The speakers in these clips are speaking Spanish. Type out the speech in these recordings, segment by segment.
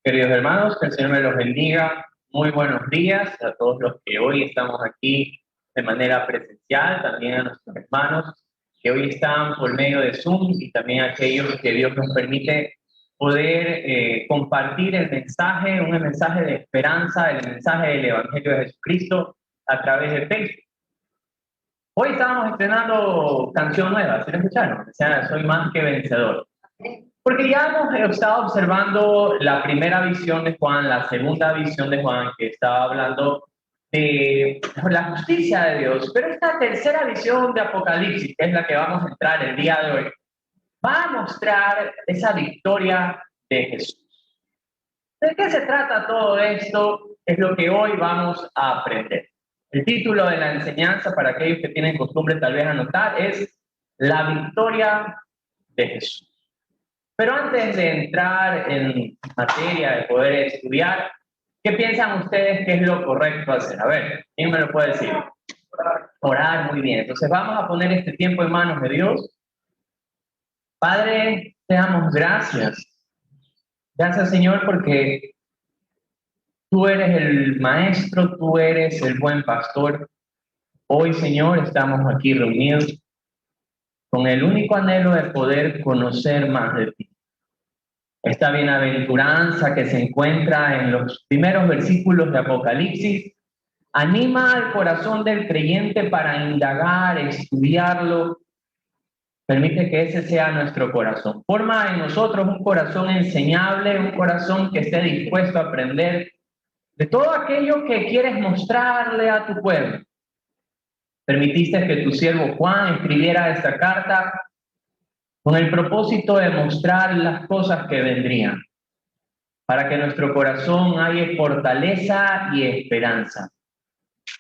Queridos hermanos, que el Señor me los bendiga. Muy buenos días a todos los que hoy estamos aquí de manera presencial, también a nuestros hermanos que hoy están por medio de Zoom y también a aquellos que Dios nos permite poder compartir el mensaje, un mensaje de esperanza, el mensaje del Evangelio de Jesucristo a través de Facebook. Hoy estábamos estrenando canción nueva, ¿sí la escucharon? O sea, soy más que vencedor. Porque ya hemos estado observando la primera visión de Juan, la segunda visión de Juan, que estaba hablando de la justicia de Dios, pero esta tercera visión de Apocalipsis, que es la que vamos a entrar el día de hoy, va a mostrar esa victoria de Jesús. ¿De qué se trata todo esto? Es lo que hoy vamos a aprender. El título de la enseñanza, para aquellos que tienen costumbre tal vez anotar, es La victoria de Jesús. Pero antes de entrar en materia de poder estudiar, ¿qué piensan ustedes que es lo correcto hacer? A ver, ¿quién me lo puede decir? Orar, muy bien. Entonces vamos a poner este tiempo en manos de Dios. Padre, te damos gracias. Gracias, Señor, porque tú eres el maestro, tú eres el buen pastor. Hoy, Señor, estamos aquí reunidos con el único anhelo de poder conocer más de ti. Esta bienaventuranza que se encuentra en los primeros versículos de Apocalipsis anima al corazón del creyente para indagar, estudiarlo. Permite que ese sea nuestro corazón. Forma en nosotros un corazón enseñable, un corazón que esté dispuesto a aprender de todo aquello que quieres mostrarle a tu pueblo. Permitiste que tu siervo Juan escribiera esta carta con el propósito de mostrar las cosas que vendrían, para que nuestro corazón haya fortaleza y esperanza.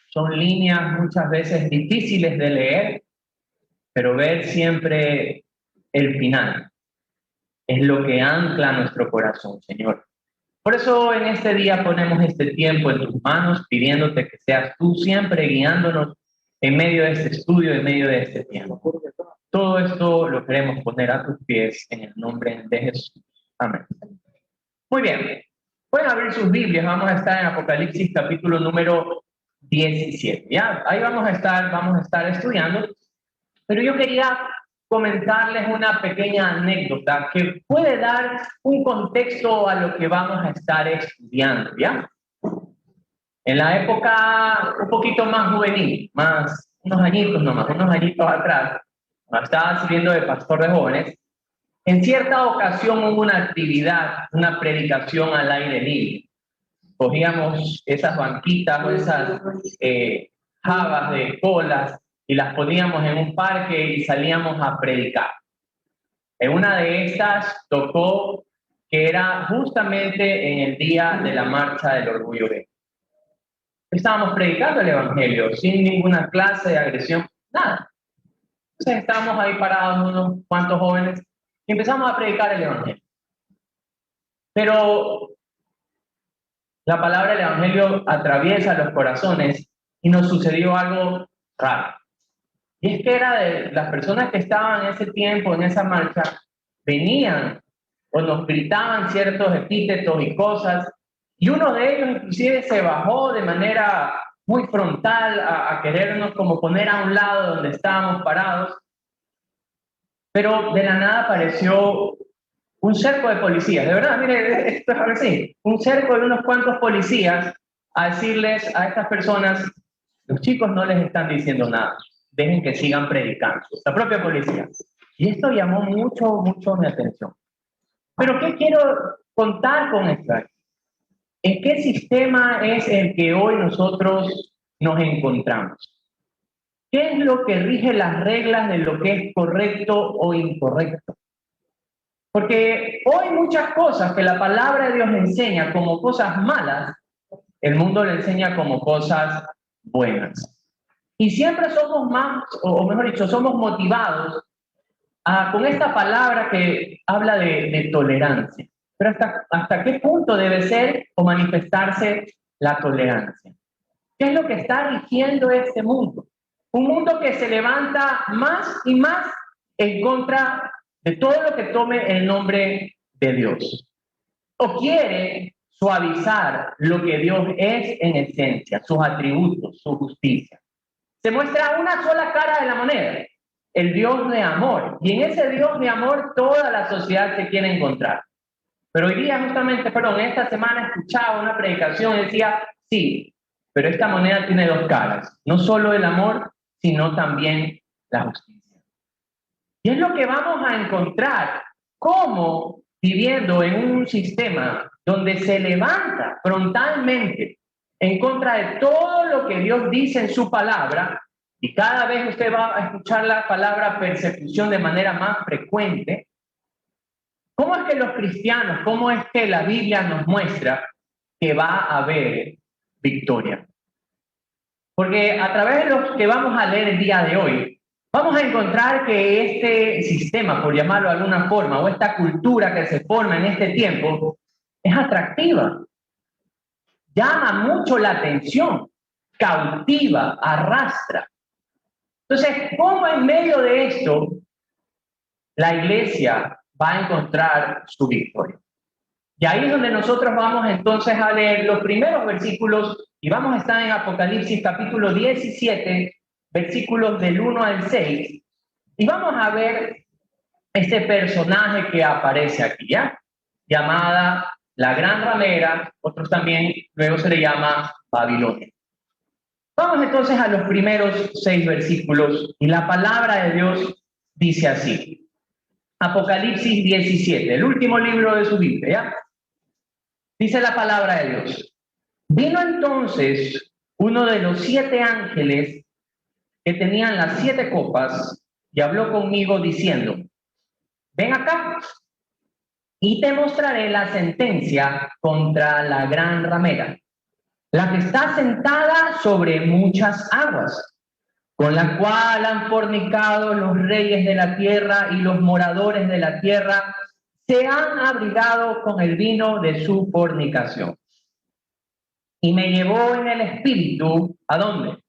Son líneas muchas veces difíciles de leer, pero ver siempre el final es lo que ancla nuestro corazón, Señor. Por eso en este día ponemos este tiempo en tus manos, pidiéndote que seas tú siempre guiándonos en medio de este estudio, en medio de este tiempo. Todo esto lo queremos poner a tus pies en el nombre de Jesús. Amén. Muy bien. Pueden abrir sus Biblias, vamos a estar en Apocalipsis capítulo número 17. Ya, ahí vamos a estar estudiando, pero yo quería comentarles una pequeña anécdota que puede dar un contexto a lo que vamos a estar estudiando, ¿ya? En la época un poquito más juvenil, más unos añitos nomás, unos añitos atrás, cuando estaba sirviendo de pastor de jóvenes, en cierta ocasión hubo una actividad, una predicación al aire libre. Cogíamos esas banquitas o esas jabas de colas y las poníamos en un parque y salíamos a predicar. En una de estas tocó que era justamente en el día de la marcha del orgullo gay. Estábamos predicando el evangelio sin ninguna clase de agresión, nada. Entonces estábamos ahí parados unos cuantos jóvenes y empezamos a predicar el evangelio. Pero la palabra del evangelio atraviesa los corazones y nos sucedió algo raro. Y es que era de las personas que estaban en ese tiempo, en esa marcha, venían o nos gritaban ciertos epítetos y cosas, y uno de ellos inclusive se bajó de manera muy frontal a querernos como poner a un lado donde estábamos parados, pero de la nada apareció un cerco de policías, de verdad, mire, esto es así, un cerco de unos cuantos policías a decirles a estas personas, los chicos no les están diciendo nada, dejen que sigan predicando, la propia policía. Y esto llamó mucho mi atención. Pero ¿qué quiero contar con esto? ¿En qué sistema es el que hoy nosotros nos encontramos? ¿Qué es lo que rige las reglas de lo que es correcto o incorrecto? Porque hoy muchas cosas que la palabra de Dios enseña como cosas malas, el mundo le enseña como cosas buenas. Y siempre somos más, o mejor dicho, somos motivados con esta palabra que habla de tolerancia. Pero hasta qué punto debe ser o manifestarse la tolerancia. ¿Qué es lo que está rigiendo este mundo? Un mundo que se levanta más y más en contra de todo lo que tome el nombre de Dios. ¿O quiere suavizar lo que Dios es en esencia, sus atributos, su justicia? Se muestra una sola cara de la moneda, el Dios de amor. Y en ese Dios de amor toda la sociedad se quiere encontrar. Pero hoy día justamente, esta semana escuchaba una predicación y decía, sí, pero esta moneda tiene dos caras, no solo el amor, sino también la justicia. Y es lo que vamos a encontrar, cómo viviendo en un sistema donde se levanta frontalmente en contra de todo lo que Dios dice en su palabra, y cada vez usted va a escuchar la palabra persecución de manera más frecuente. ¿Cómo es que los cristianos, cómo es que la Biblia nos muestra que va a haber victoria? Porque a través de lo que vamos a leer el día de hoy, vamos a encontrar que este sistema, por llamarlo de alguna forma, o esta cultura que se forma en este tiempo, es atractiva, llama mucho la atención, cautiva, arrastra. Entonces, ¿cómo en medio de esto la iglesia va a encontrar su victoria? Y ahí es donde nosotros vamos entonces a leer los primeros versículos y vamos a estar en Apocalipsis capítulo 17, versículos del 1 al 6, y vamos a ver este personaje que aparece aquí, ¿ya? Llamada la Gran Ramera, otros también, luego se le llama Babilonia. Vamos entonces a los primeros 6 versículos y la palabra de Dios dice así. Apocalipsis 17, el último libro de su Biblia, ¿ya? Dice la palabra de Dios. Vino entonces uno de los 7 ángeles que tenían las 7 copas y habló conmigo diciendo, ven acá y te mostraré la sentencia contra la gran ramera, la que está sentada sobre muchas aguas, con la cual han fornicado los reyes de la tierra y los moradores de la tierra se han abrigado con el vino de su fornicación. Y me llevó en el espíritu, ¿a dónde?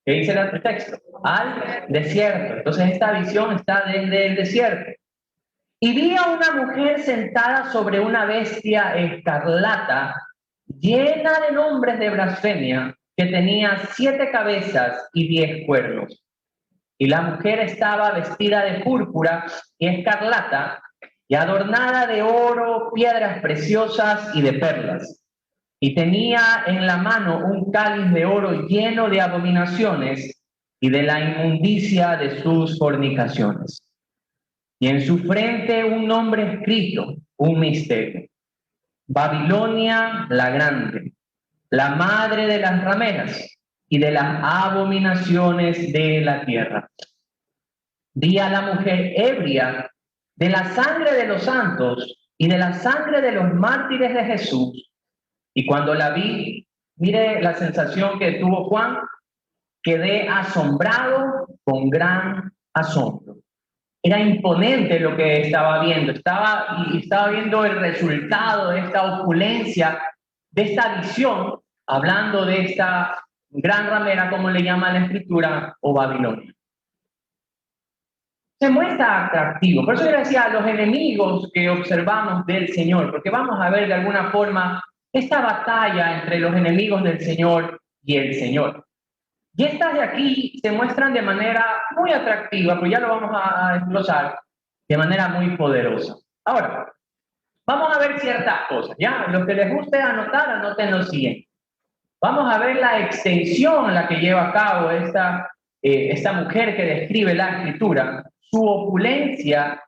¿Qué dice el texto? Al desierto. Entonces esta visión está desde el desierto. Y vi a una mujer sentada sobre una bestia escarlata, llena de nombres de blasfemia, que tenía 7 cabezas y 10 cuernos. Y la mujer estaba vestida de púrpura y escarlata, y adornada de oro, piedras preciosas y de perlas. Y tenía en la mano un cáliz de oro lleno de abominaciones y de la inmundicia de sus fornicaciones. Y en su frente un nombre escrito, un misterio. Babilonia la grande, la madre de las rameras y de las abominaciones de la tierra. Vi a la mujer ebria de la sangre de los santos y de la sangre de los mártires de Jesús. Y cuando la vi, mire la sensación que tuvo Juan, quedé asombrado con gran asombro. Era imponente lo que estaba viendo, estaba viendo el resultado de esta opulencia, de esta visión, hablando de esta gran ramera, como le llama la escritura, o Babilonia. Se muestra atractivo, por eso yo decía, los enemigos que observamos del Señor, porque vamos a ver de alguna forma esta batalla entre los enemigos del Señor y el Señor. Y estas de aquí se muestran de manera muy atractiva, pues ya lo vamos a desglosar de manera muy poderosa. Ahora, vamos a ver ciertas cosas, ¿ya? Los que les guste anotar, anoten lo siguiente. Vamos a ver la extensión en la que lleva a cabo esta mujer que describe la escritura, su opulencia.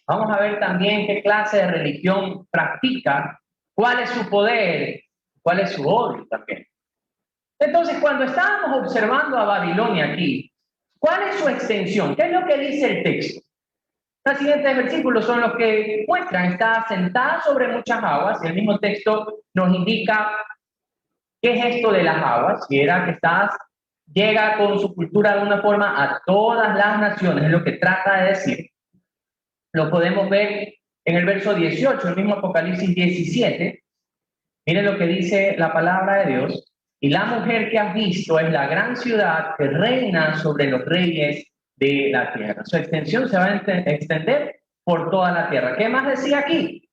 Vamos a ver también qué clase de religión practica, cuál es su poder, cuál es su odio también. Entonces, cuando estábamos observando a Babilonia aquí, ¿cuál es su extensión? ¿Qué es lo que dice el texto? Los siguientes versículos son los que muestran, está sentada sobre muchas aguas, y el mismo texto nos indica qué es esto de las aguas, y era que llega con su cultura de una forma a todas las naciones, es lo que trata de decir. Lo podemos ver en el verso 18, el mismo Apocalipsis 17. Miren lo que dice la palabra de Dios. Y la mujer que has visto es la gran ciudad que reina sobre los reyes de la tierra. Su extensión se va a extender por toda la tierra. ¿Qué más decía aquí?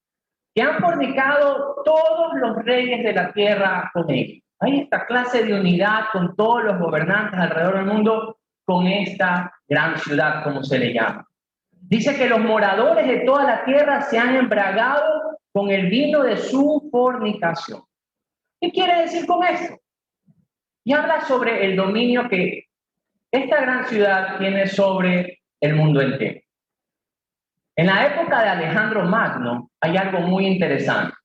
que han fornicado todos los reyes de la tierra con ellos. Hay esta clase de unidad con todos los gobernantes alrededor del mundo, con esta gran ciudad, como se le llama. Dice que los moradores de toda la tierra se han embriagado con el vino de su fornicación. ¿Qué quiere decir con esto? Y habla sobre el dominio que esta gran ciudad tiene sobre el mundo entero. En la época de Alejandro Magno hay algo muy interesante.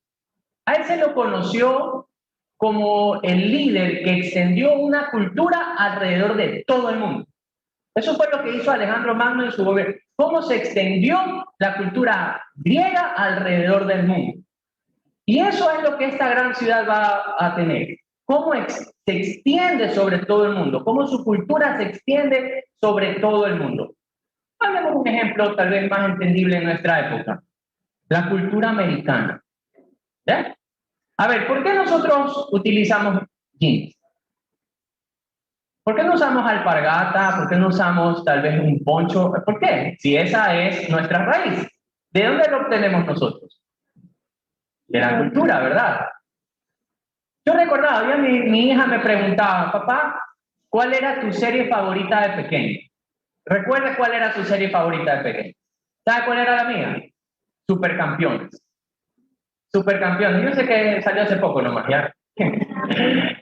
A él se lo conoció como el líder que extendió una cultura alrededor de todo el mundo. Eso fue lo que hizo Alejandro Magno en su gobierno. Cómo se extendió la cultura griega alrededor del mundo. Y eso es lo que esta gran ciudad va a tener. Cómo se extiende sobre todo el mundo. Cómo su cultura se extiende sobre todo el mundo. Hablemos un ejemplo tal vez más entendible en nuestra época. La cultura americana. ¿Ya? A ver, ¿por qué nosotros utilizamos jeans? ¿Por qué no usamos alpargata? ¿Por qué no usamos tal vez un poncho? ¿Por qué? Si esa es nuestra raíz. ¿De dónde lo obtenemos nosotros? De la cultura, ¿verdad? Yo recordaba, mi hija me preguntaba, papá, ¿cuál era tu serie favorita de pequeño? Recuerda cuál era su serie favorita de pequeño. ¿Sabe cuál era la mía? Supercampeones. Supercampeones. Yo sé que salió hace poco nomás, ¿ya?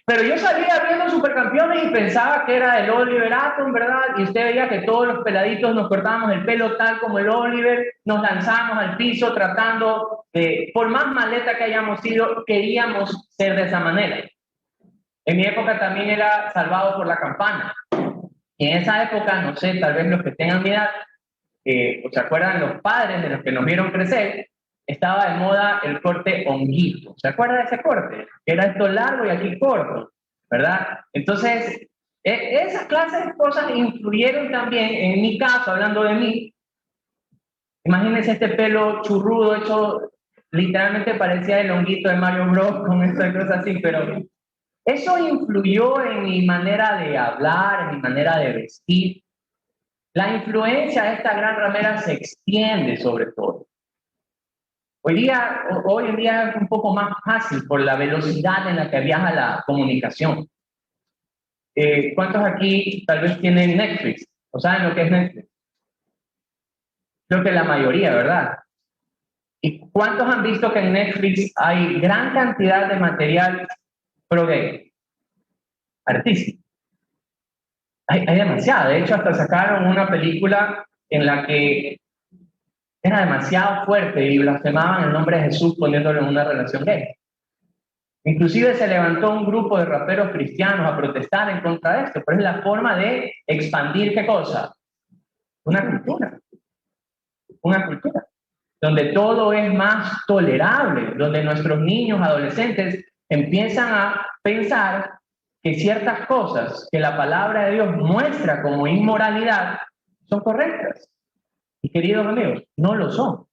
Pero yo salía viendo Supercampeones y pensaba que era el Oliver Atom, ¿verdad? Y usted veía que todos los peladitos nos cortábamos el pelo tal como el Oliver, nos lanzábamos al piso tratando, por más maleta que hayamos sido, queríamos ser de esa manera. En mi época también era Salvado por la Campana. Y en esa época, no sé, tal vez los que tengan mi edad, o se acuerdan los padres de los que nos vieron crecer, estaba de moda el corte honguito. ¿Se acuerda de ese corte? Era esto largo y aquí corto, ¿verdad? Entonces, esas clases de cosas influyeron también, en mi caso, hablando de mí. Imagínense este pelo churrudo, hecho, literalmente parecía el honguito de Mario Bros. Con estas cosas así, pero eso influyó en mi manera de hablar, en mi manera de vestir. La influencia de esta gran ramera se extiende sobre todo. Hoy en día es un poco más fácil por la velocidad en la que viaja la comunicación. ¿Cuántos aquí tal vez tienen Netflix? ¿O saben lo que es Netflix? Creo que la mayoría, ¿verdad? ¿Y cuántos han visto que en Netflix hay gran cantidad de material pro-gay? Artístico. Hay demasiado. De hecho, hasta sacaron una película en la que era demasiado fuerte y blasfemaban el nombre de Jesús poniéndolo en una relación gay. Inclusive se levantó un grupo de raperos cristianos a protestar en contra de esto, pero es la forma de expandir ¿qué cosa? Una cultura. Una cultura. Donde todo es más tolerable, donde nuestros niños, adolescentes, empiezan a pensar que ciertas cosas que la palabra de Dios muestra como inmoralidad son correctas. Y queridos amigos, no lo son.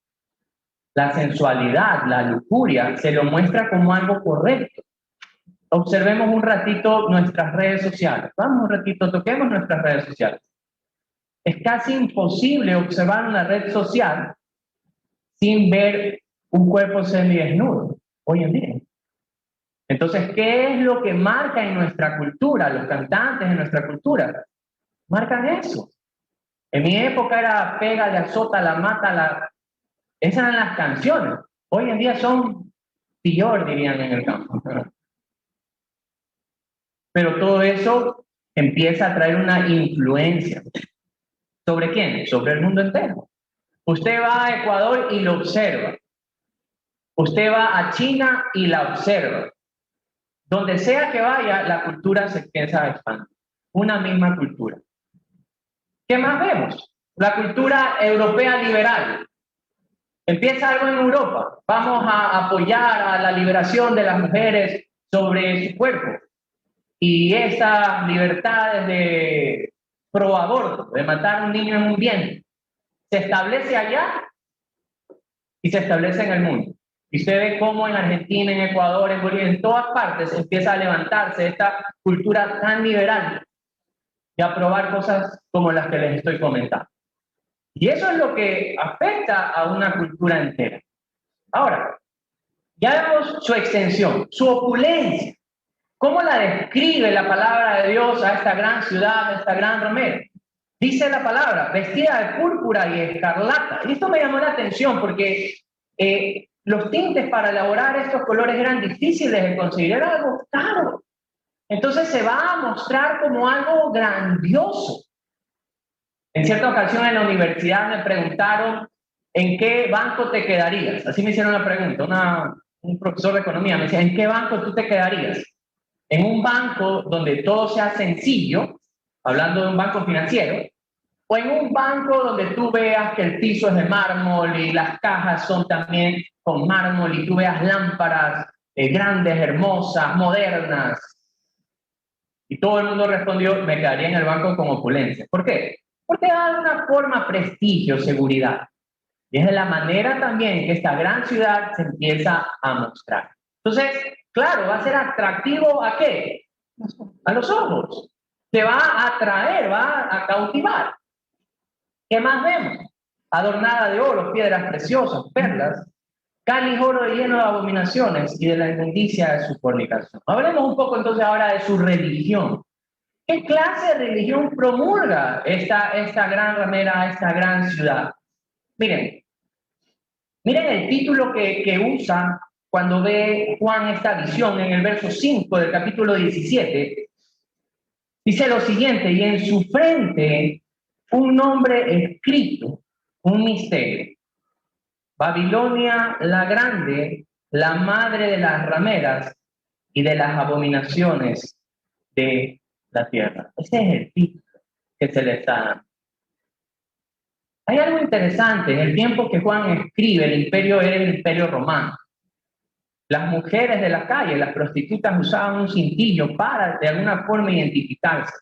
La sensualidad, la lujuria, se lo muestra como algo correcto. Observemos un ratito nuestras redes sociales. Vamos un ratito, toquemos nuestras redes sociales. Es casi imposible observar una red social sin ver un cuerpo semidesnudo hoy en día. Entonces, ¿qué es lo que marca en nuestra cultura? Los cantantes de nuestra cultura marcan eso. En mi época era pégale, azótala, mátala. Esas eran las canciones. Hoy en día son peor, dirían en el campo. Pero todo eso empieza a traer una influencia. ¿Sobre quién? Sobre el mundo entero. Usted va a Ecuador y lo observa. Usted va a China y la observa. Donde sea que vaya, la cultura se empieza a expandir. Una misma cultura. ¿Qué más vemos? La cultura europea liberal. Empieza algo en Europa. Vamos a apoyar a la liberación de las mujeres sobre su cuerpo. Y esas libertades de pro aborto, de matar a un niño en un vientre, se establece allá y se establece en el mundo. Y usted ve cómo en Argentina, en Ecuador, en Bolivia, en todas partes empieza a levantarse esta cultura tan liberal y a aprobar cosas como las que les estoy comentando. Y eso es lo que afecta a una cultura entera. Ahora, Ya vemos su extensión, su opulencia. ¿Cómo la describe la palabra de Dios a esta gran ciudad, a esta gran ramera? Dice la palabra, vestida de púrpura y escarlata. Y esto me llamó la atención porque los tintes para elaborar estos colores eran difíciles de conseguir, era algo caro. Entonces se va a mostrar como algo grandioso. En cierta ocasión en la universidad me preguntaron, ¿en qué banco te quedarías? Así me hicieron la pregunta, un profesor de economía me decía, ¿en qué banco tú te quedarías? ¿En un banco donde todo sea sencillo, hablando de un banco financiero, o en un banco donde tú veas que el piso es de mármol y las cajas son también con mármol y tú veas lámparas grandes, hermosas, modernas? Y todo el mundo respondió, me quedaría en el banco con opulencia. ¿Por qué? Porque da alguna forma prestigio, seguridad. Y es de la manera también que esta gran ciudad se empieza a mostrar. Entonces, claro, va a ser atractivo ¿a qué? A los ojos. Te va a atraer, va a cautivar. ¿Qué más vemos? Adornada de oro, piedras preciosas, perlas, cáliz oro lleno de abominaciones y de la inmundicia de su fornicación. Hablemos un poco entonces ahora de su religión. ¿Qué clase de religión promulga esta gran ramera, esta gran ciudad? Miren el título que usa cuando ve Juan esta visión en el verso 5 del capítulo 17. Dice lo siguiente, y en su frente un nombre escrito, un misterio. Babilonia la grande, la madre de las rameras y de las abominaciones de la tierra. Ese es el título que se le está dando. Hay algo interesante, en el tiempo que Juan escribe, el imperio era el imperio romano. Las mujeres de la calle, las prostitutas, usaban un cintillo para de alguna forma identificarse.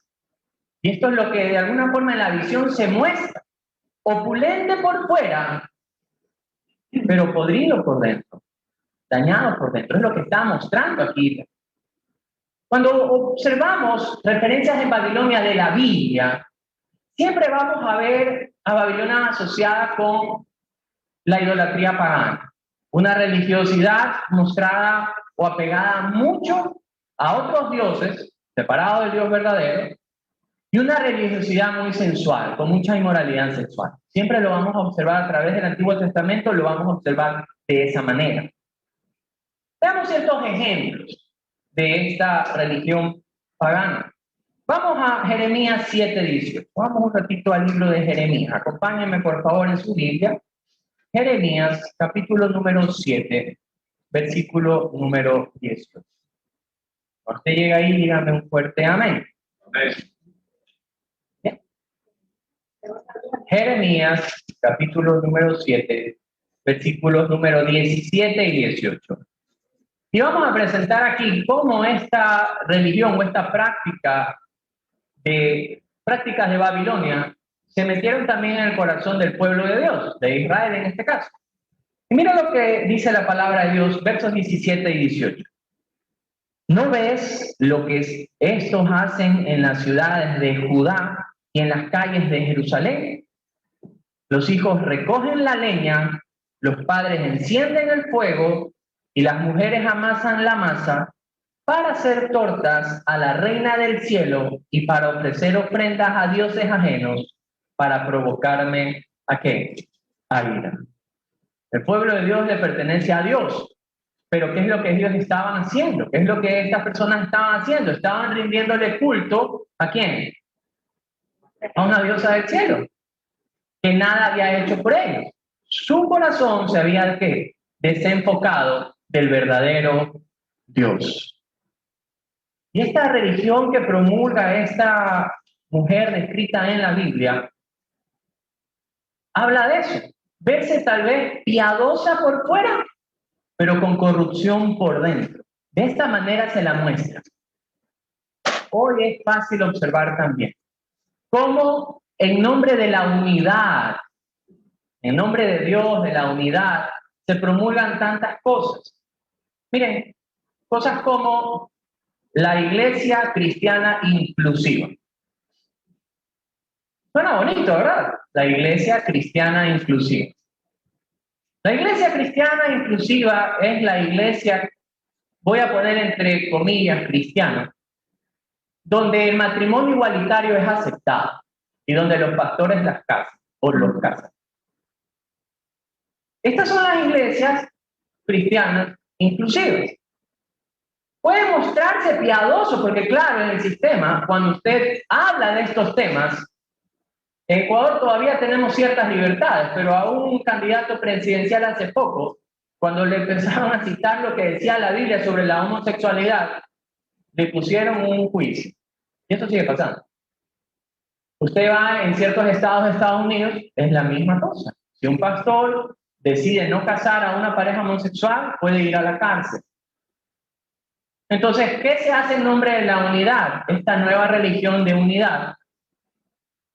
Y esto es lo que de alguna forma en la visión se muestra. Opulente por fuera, pero podrido por dentro, dañado por dentro. Es lo que está mostrando aquí. Cuando observamos referencias en Babilonia de la Biblia, siempre vamos a ver a Babilonia asociada con la idolatría pagana, una religiosidad mostrada o apegada mucho a otros dioses, separado del Dios verdadero, y una religiosidad muy sensual, con mucha inmoralidad sexual. Siempre lo vamos a observar a través del Antiguo Testamento, lo vamos a observar de esa manera. Veamos ciertos ejemplos de esta religión pagana. Vamos a Jeremías 7:18. Vamos un ratito al libro de Jeremías. Acompáñenme por favor en su Biblia. Jeremías, capítulo número 7, versículo número 18. Cuando usted llega ahí, dígame un fuerte amén. Amén. Bien. Jeremías, capítulo número 7, versículos número 17 y 18. Y vamos a presentar aquí cómo esta religión o esta prácticas de Babilonia se metieron también en el corazón del pueblo de Dios, de Israel en este caso. Y mira lo que dice la palabra de Dios, versos 17 y 18. ¿No ves lo que estos hacen en las ciudades de Judá y en las calles de Jerusalén? Los hijos recogen la leña, los padres encienden el fuego y las mujeres amasan la masa para hacer tortas a la reina del cielo y para ofrecer ofrendas a dioses ajenos, para provocarme ¿a qué? A ira. El pueblo de Dios le pertenece a Dios, pero ¿qué es lo que ellos estaban haciendo? ¿Qué es lo que estas personas estaban haciendo? Estaban rindiéndole culto ¿a quién? A una diosa del cielo, que nada había hecho por ellos. Su corazón se había ¿qué? Desenfocado del verdadero Dios. Y esta religión que promulga esta mujer descrita en la Biblia habla de eso. Verse tal vez piadosa por fuera, pero con corrupción por dentro. De esta manera se la muestra. Hoy es fácil observar también cómo en nombre de la unidad, en nombre de Dios, de la unidad, se promulgan tantas cosas. Miren, cosas como la iglesia cristiana inclusiva. Suena bonito, ¿verdad? La iglesia cristiana inclusiva. La iglesia cristiana inclusiva es la iglesia, voy a poner entre comillas, cristiana, donde el matrimonio igualitario es aceptado y donde los pastores las casan o los casan. Estas son las iglesias cristianas inclusivas. Puede mostrarse piadoso, porque claro, en el sistema, cuando usted habla de estos temas, en Ecuador todavía tenemos ciertas libertades, pero a un candidato presidencial hace poco, cuando le empezaron a citar lo que decía la Biblia sobre la homosexualidad, le pusieron un juicio. Y esto sigue pasando. Usted va en ciertos estados de Estados Unidos, es la misma cosa. Si un pastor decide no casar a una pareja homosexual, puede ir a la cárcel. Entonces, ¿qué se hace en nombre de la unidad? Esta nueva religión de unidad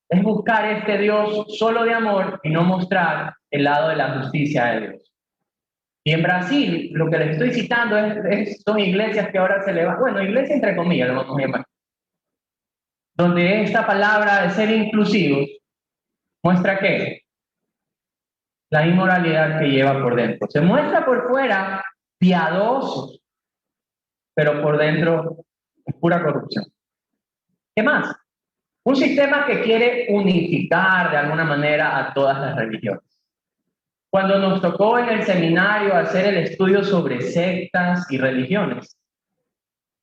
es buscar este Dios solo de amor y no mostrar el lado de la justicia de Dios. Y en Brasil, lo que les estoy citando son iglesias que ahora se le va, bueno, iglesia entre comillas, lo vamos a llamar, donde esta palabra de ser inclusivos muestra que la inmoralidad que lleva por dentro. Se muestra por fuera piadosos, pero por dentro es pura corrupción. ¿Qué más? Un sistema que quiere unificar de alguna manera a todas las religiones. Cuando nos tocó en el seminario hacer el estudio sobre sectas y religiones,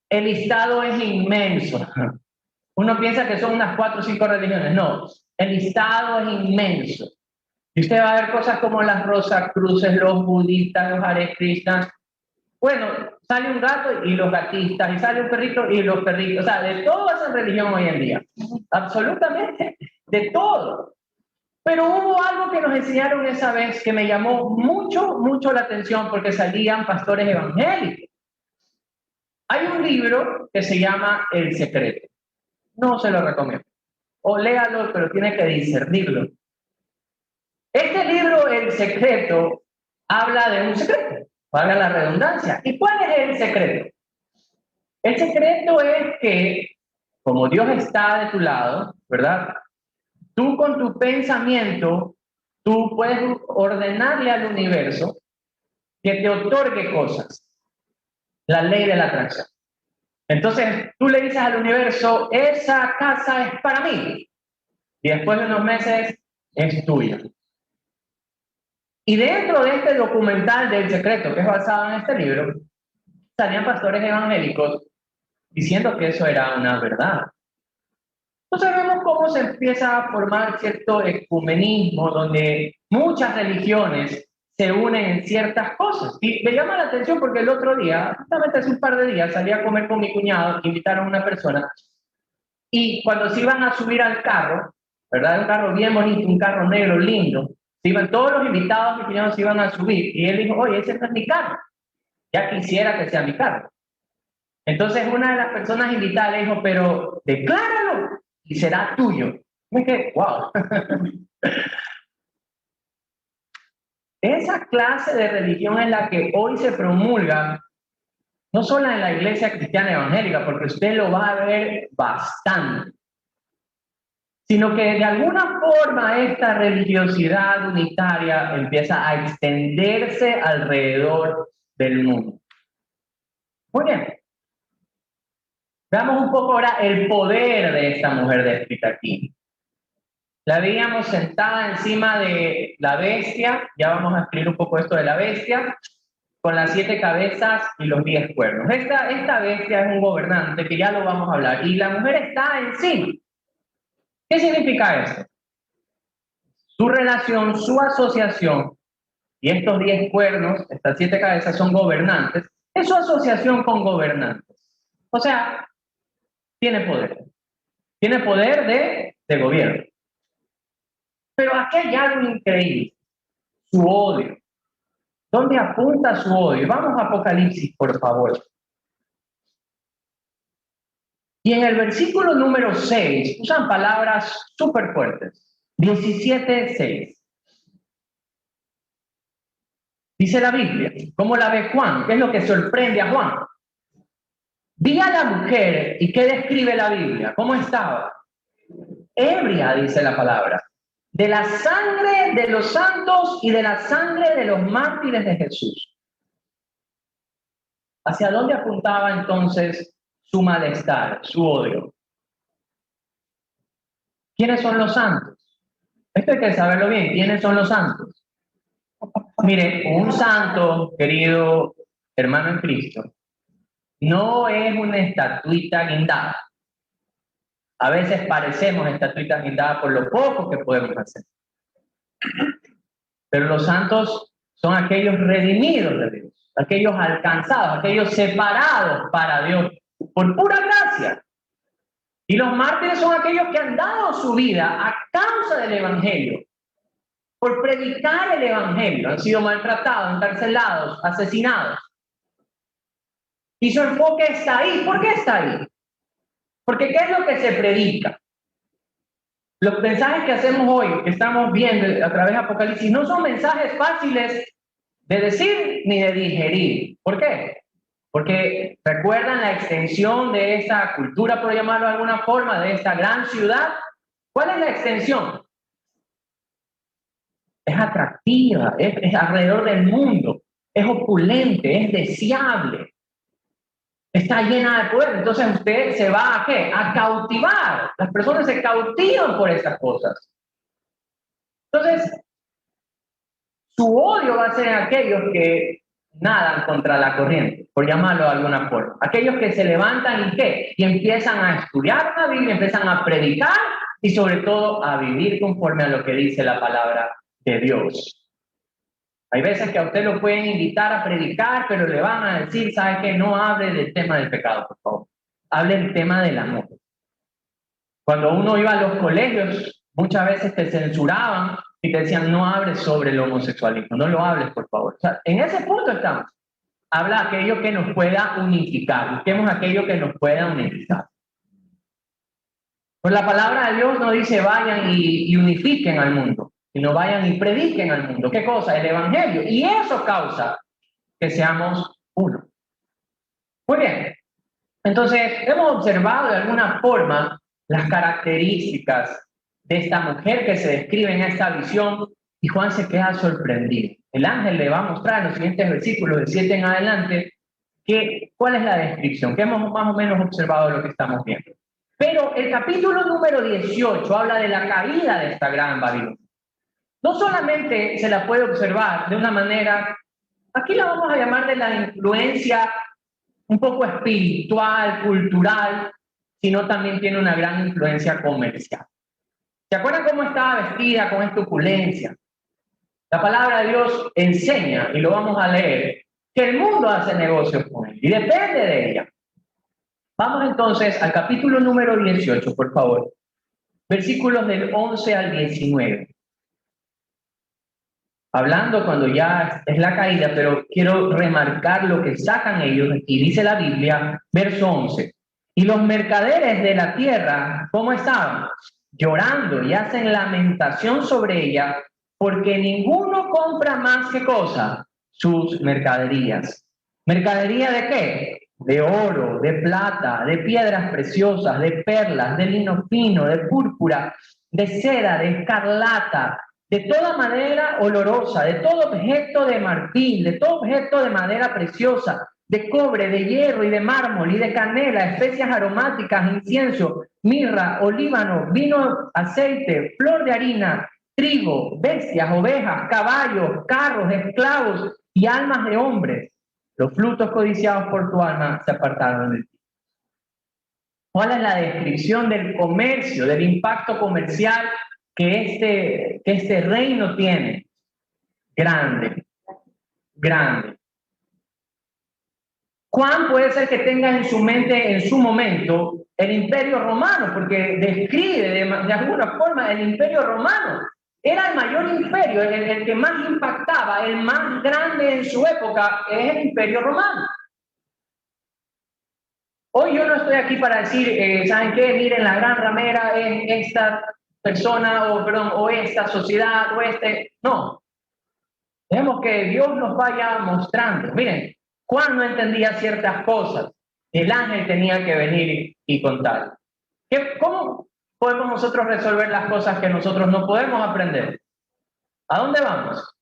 el listado es inmenso. Uno piensa que son unas 4 o 5 religiones. No, el listado es inmenso. Y usted va a ver cosas como las Rosacruces, los budistas, los Hare Krishnas. Bueno, sale un gato y los gatistas, y sale un perrito y los perritos. O sea, de todo hacen religión hoy en día. Absolutamente, de todo. Pero hubo algo que nos enseñaron esa vez que me llamó mucho la atención porque salían pastores evangélicos. Hay un libro que se llama El Secreto. No se lo recomiendo. O léalo, pero tiene que discernirlo. Este libro, El Secreto, habla de un secreto, valga la redundancia. ¿Y cuál es el secreto? El secreto es que, como Dios está de tu lado, ¿verdad? Tú con tu pensamiento, tú puedes ordenarle al universo que te otorgue cosas. La ley de la atracción. Entonces, tú le dices al universo, esa casa es para mí. Y después de unos meses, es tuya. Y dentro de este documental del secreto, que es basado en este libro, salían pastores evangélicos diciendo que eso era una verdad. Entonces vemos cómo se empieza a formar cierto ecumenismo, donde muchas religiones se unen en ciertas cosas. Y me llama la atención porque el otro día, justamente hace un par de días, salí a comer con mi cuñado, invitaron a una persona, y cuando se iban a subir al carro, ¿verdad? Un carro bien bonito, un carro negro lindo, se iban todos los invitados, mi cuñado se iban a subir, y él dijo, oye, ese no es mi carro, ya quisiera que sea mi carro. Entonces una de las personas invitadas le dijo, pero decláralo y será tuyo. Me quedé, wow. Esa clase de religión es la que hoy se promulga, no solo en la iglesia cristiana evangélica, porque usted lo va a ver bastante, sino que de alguna forma esta religiosidad unitaria empieza a extenderse alrededor del mundo. Muy bien. Veamos un poco ahora el poder de esta mujer descrita aquí. La veíamos sentada encima de la bestia, ya vamos a explicar un poco esto de la bestia, con las 7 cabezas y los 10 cuernos. Esta bestia es un gobernante, que ya lo vamos a hablar, y la mujer está encima. ¿Qué significa esto? Su relación, su asociación, y estos 10 cuernos, estas 7 cabezas son gobernantes, es su asociación con gobernantes. O sea, tiene poder. Tiene poder de gobierno. Pero aquí hay algo increíble, su odio. ¿Dónde apunta su odio? Vamos a Apocalipsis, por favor. Y en el versículo número 6 usan palabras súper fuertes. 17:6. Dice la Biblia, ¿cómo la ve Juan? ¿Qué es lo que sorprende a Juan? Vi a la mujer, ¿y qué describe la Biblia? ¿Cómo estaba? Ebria, dice la palabra. de la sangre de los santos y de la sangre de los mártires de Jesús. ¿Hacia dónde apuntaba entonces su malestar, su odio? ¿Quiénes son los santos? Esto hay que saberlo bien. ¿Quiénes son los santos? Mire, un santo, querido hermano en Cristo, no es una estatuita guindada. A veces parecemos estatuitas guindadas por lo poco que podemos hacer. Pero los santos son aquellos redimidos de Dios, aquellos alcanzados, aquellos separados para Dios por pura gracia. Y los mártires son aquellos que han dado su vida a causa del Evangelio, por predicar el Evangelio. Han sido maltratados, encarcelados, asesinados. Y su enfoque está ahí. ¿Por qué está ahí? Porque ¿qué es lo que se predica? Los mensajes que hacemos hoy, que estamos viendo a través de Apocalipsis, no son mensajes fáciles de decir ni de digerir. ¿Por qué? Porque recuerdan la extensión de esta cultura, por llamarlo de alguna forma, de esta gran ciudad. ¿Cuál es la extensión? Es atractiva, es alrededor del mundo, es opulente, es deseable. Está llena de poder. Entonces usted se va a ¿qué? A cautivar. Las personas se cautivan por esas cosas. Entonces, su odio va a ser aquellos que nadan contra la corriente, por llamarlo de alguna forma. Aquellos que se levantan y ¿qué? Y empiezan a estudiar la Biblia, empiezan a predicar y sobre todo a vivir conforme a lo que dice la palabra de Dios. Hay veces que a usted lo pueden invitar a predicar, pero le van a decir, ¿sabe qué? No hable del tema del pecado, por favor. Hable del tema del amor. Cuando uno iba a los colegios, muchas veces te censuraban y te decían, no hables sobre el homosexualismo, no lo hables, por favor. O sea, en ese punto estamos. Habla aquello que nos pueda unificar. Busquemos aquello que nos pueda unificar. Pues la palabra de Dios no dice vayan y unifiquen al mundo, sino vayan y prediquen al mundo. ¿Qué cosa? El Evangelio. Y eso causa que seamos uno. Muy bien. Entonces, hemos observado de alguna forma las características de esta mujer que se describe en esta visión y Juan se queda sorprendido. El ángel le va a mostrar en los siguientes versículos de 7 en adelante cuál es la descripción, que hemos más o menos observado lo que estamos viendo. Pero el capítulo número 18 habla de la caída de esta gran Babilonia. No solamente se la puede observar de una manera, aquí la vamos a llamar de la influencia un poco espiritual, cultural, sino también tiene una gran influencia comercial. ¿Se acuerdan cómo estaba vestida con esta opulencia? La palabra de Dios enseña, y lo vamos a leer, que el mundo hace negocios con él y depende de ella. Vamos entonces al capítulo número 18, por favor. Versículos del 11 al 19. Hablando cuando ya es la caída, pero quiero remarcar lo que sacan ellos, y dice la Biblia, verso 11. Y los mercaderes de la tierra, ¿cómo estaban? Llorando y hacen lamentación sobre ella, porque ninguno compra más que cosa, sus mercaderías. ¿Mercadería de qué? De oro, de plata, de piedras preciosas, de perlas, de lino fino, de púrpura, de seda, de escarlata, de toda madera olorosa, de todo objeto de marfil, de todo objeto de madera preciosa, de cobre, de hierro y de mármol y de canela, especias aromáticas, incienso, mirra, olíbano, vino, aceite, flor de harina, trigo, bestias, ovejas, caballos, carros, esclavos y almas de hombres. Los frutos codiciados por tu alma se apartaron de ti. ¿Cuál es la descripción del comercio, del impacto comercial que este reino tiene? Grande, grande. Juan puede ser que tenga en su mente, en su momento, el Imperio Romano, porque describe de alguna forma el Imperio Romano. Era el mayor imperio, el que más impactaba, el más grande en su época, es el Imperio Romano. Hoy yo no estoy aquí para decir, ¿saben qué? Miren, la gran ramera es esta persona, o esta sociedad, o este. No. Dejemos que Dios nos vaya mostrando. Miren, Juan no entendía ciertas cosas. El ángel tenía que venir y contar. ¿Cómo podemos nosotros resolver las cosas que nosotros no podemos aprender? ¿A dónde vamos?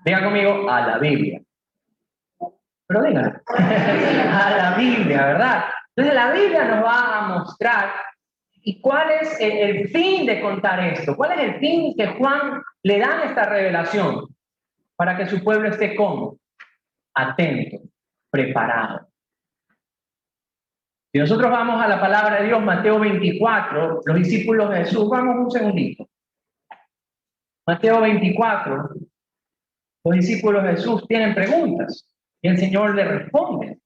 Diga conmigo, a la Biblia. Pero digan, a la Biblia, ¿verdad? Entonces la Biblia nos va a mostrar y cuál es el fin de contar esto. ¿Cuál es el fin que Juan le da esta revelación? Para que su pueblo esté como atento, preparado. Si nosotros vamos a la palabra de Dios, Mateo 24, los discípulos de Jesús, vamos un segundito. Mateo 24, los discípulos de Jesús tienen preguntas y el Señor les responde.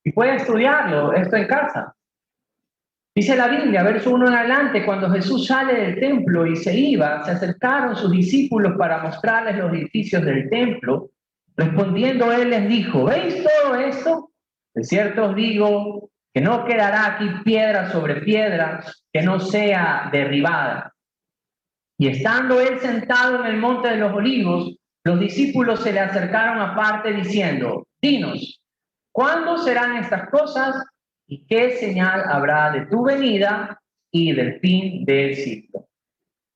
Y puede estudiarlo esto en casa. Dice la Biblia, verso 1 en adelante, cuando Jesús sale del templo y se iba, se acercaron sus discípulos para mostrarles los edificios del templo. Respondiendo él les dijo, ¿veis todo esto? De cierto os digo que no quedará aquí piedra sobre piedra que no sea derribada. Y estando él sentado en el monte de los olivos, los discípulos se le acercaron aparte diciendo, dinos, ¿cuándo serán estas cosas? ¿Y qué señal habrá de tu venida y del fin del siglo?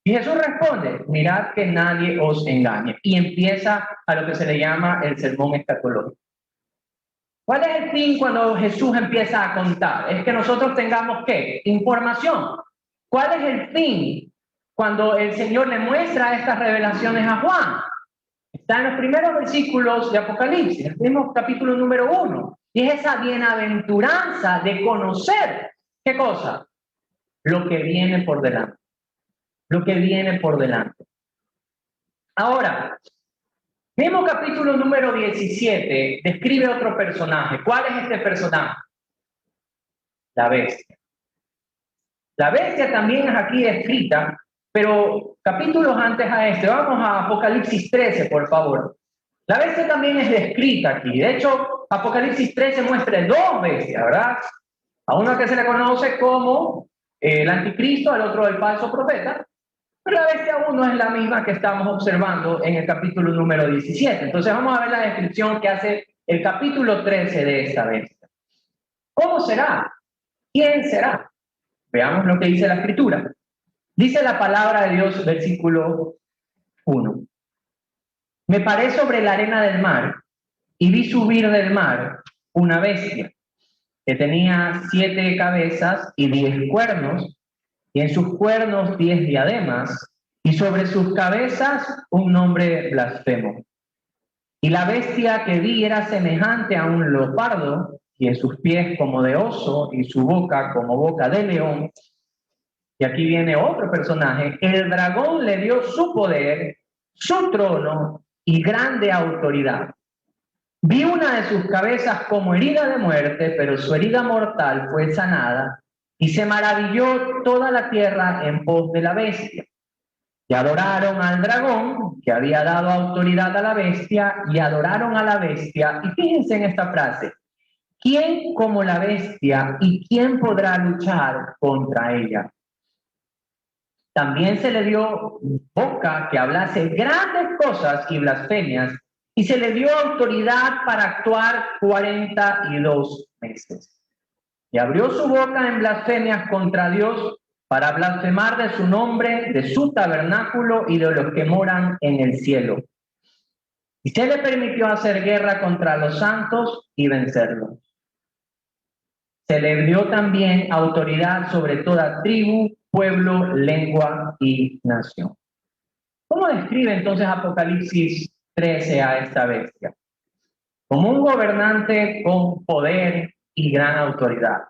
Y Jesús responde, mirad que nadie os engañe. Y empieza a lo que se le llama el sermón escatológico. ¿Cuál es el fin cuando Jesús empieza a contar? Es que nosotros tengamos, ¿qué? Información. ¿Cuál es el fin cuando el Señor le muestra estas revelaciones a Juan? Está en los primeros versículos de Apocalipsis, el mismo capítulo número 1. Y es esa bienaventuranza de conocer, ¿qué cosa? Lo que viene por delante. Lo que viene por delante. Ahora, mismo capítulo número 17 describe otro personaje. ¿Cuál es este personaje? La bestia. La bestia también es aquí descrita, pero capítulos antes a este, vamos a Apocalipsis 13, por favor. La bestia también es descrita aquí. De hecho, Apocalipsis 13 muestra dos bestias, ¿verdad? A uno que se le conoce como el anticristo, al otro el falso profeta. Pero la bestia 1 es la misma que estamos observando en el capítulo número 17. Entonces vamos a ver la descripción que hace el capítulo 13 de esta bestia. ¿Cómo será? ¿Quién será? Veamos lo que dice la Escritura. Dice la palabra de Dios, versículo 1. Me paré sobre la arena del mar y vi subir del mar una bestia que tenía 7 cabezas y 10 cuernos, y en sus cuernos 10 diademas, y sobre sus cabezas un nombre blasfemo. Y la bestia que vi era semejante a un leopardo, y en sus pies como de oso, y su boca como boca de león. Y aquí viene otro personaje. El dragón le dio su poder, su trono y grande autoridad. Vi una de sus cabezas como herida de muerte, pero su herida mortal fue sanada, y se maravilló toda la tierra en pos de la bestia. Y adoraron al dragón, que había dado autoridad a la bestia, y adoraron a la bestia. Y fíjense en esta frase, ¿quién como la bestia y quién podrá luchar contra ella? También se le dio boca que hablase grandes cosas y blasfemias, y se le dio autoridad para actuar 42 meses. Y abrió su boca en blasfemias contra Dios para blasfemar de su nombre, de su tabernáculo y de los que moran en el cielo. Y se le permitió hacer guerra contra los santos y vencerlos. Se le dio también autoridad sobre toda tribu, pueblo, lengua y nación. ¿Cómo describe entonces Apocalipsis 13 a esta bestia? Como un gobernante con poder y gran autoridad.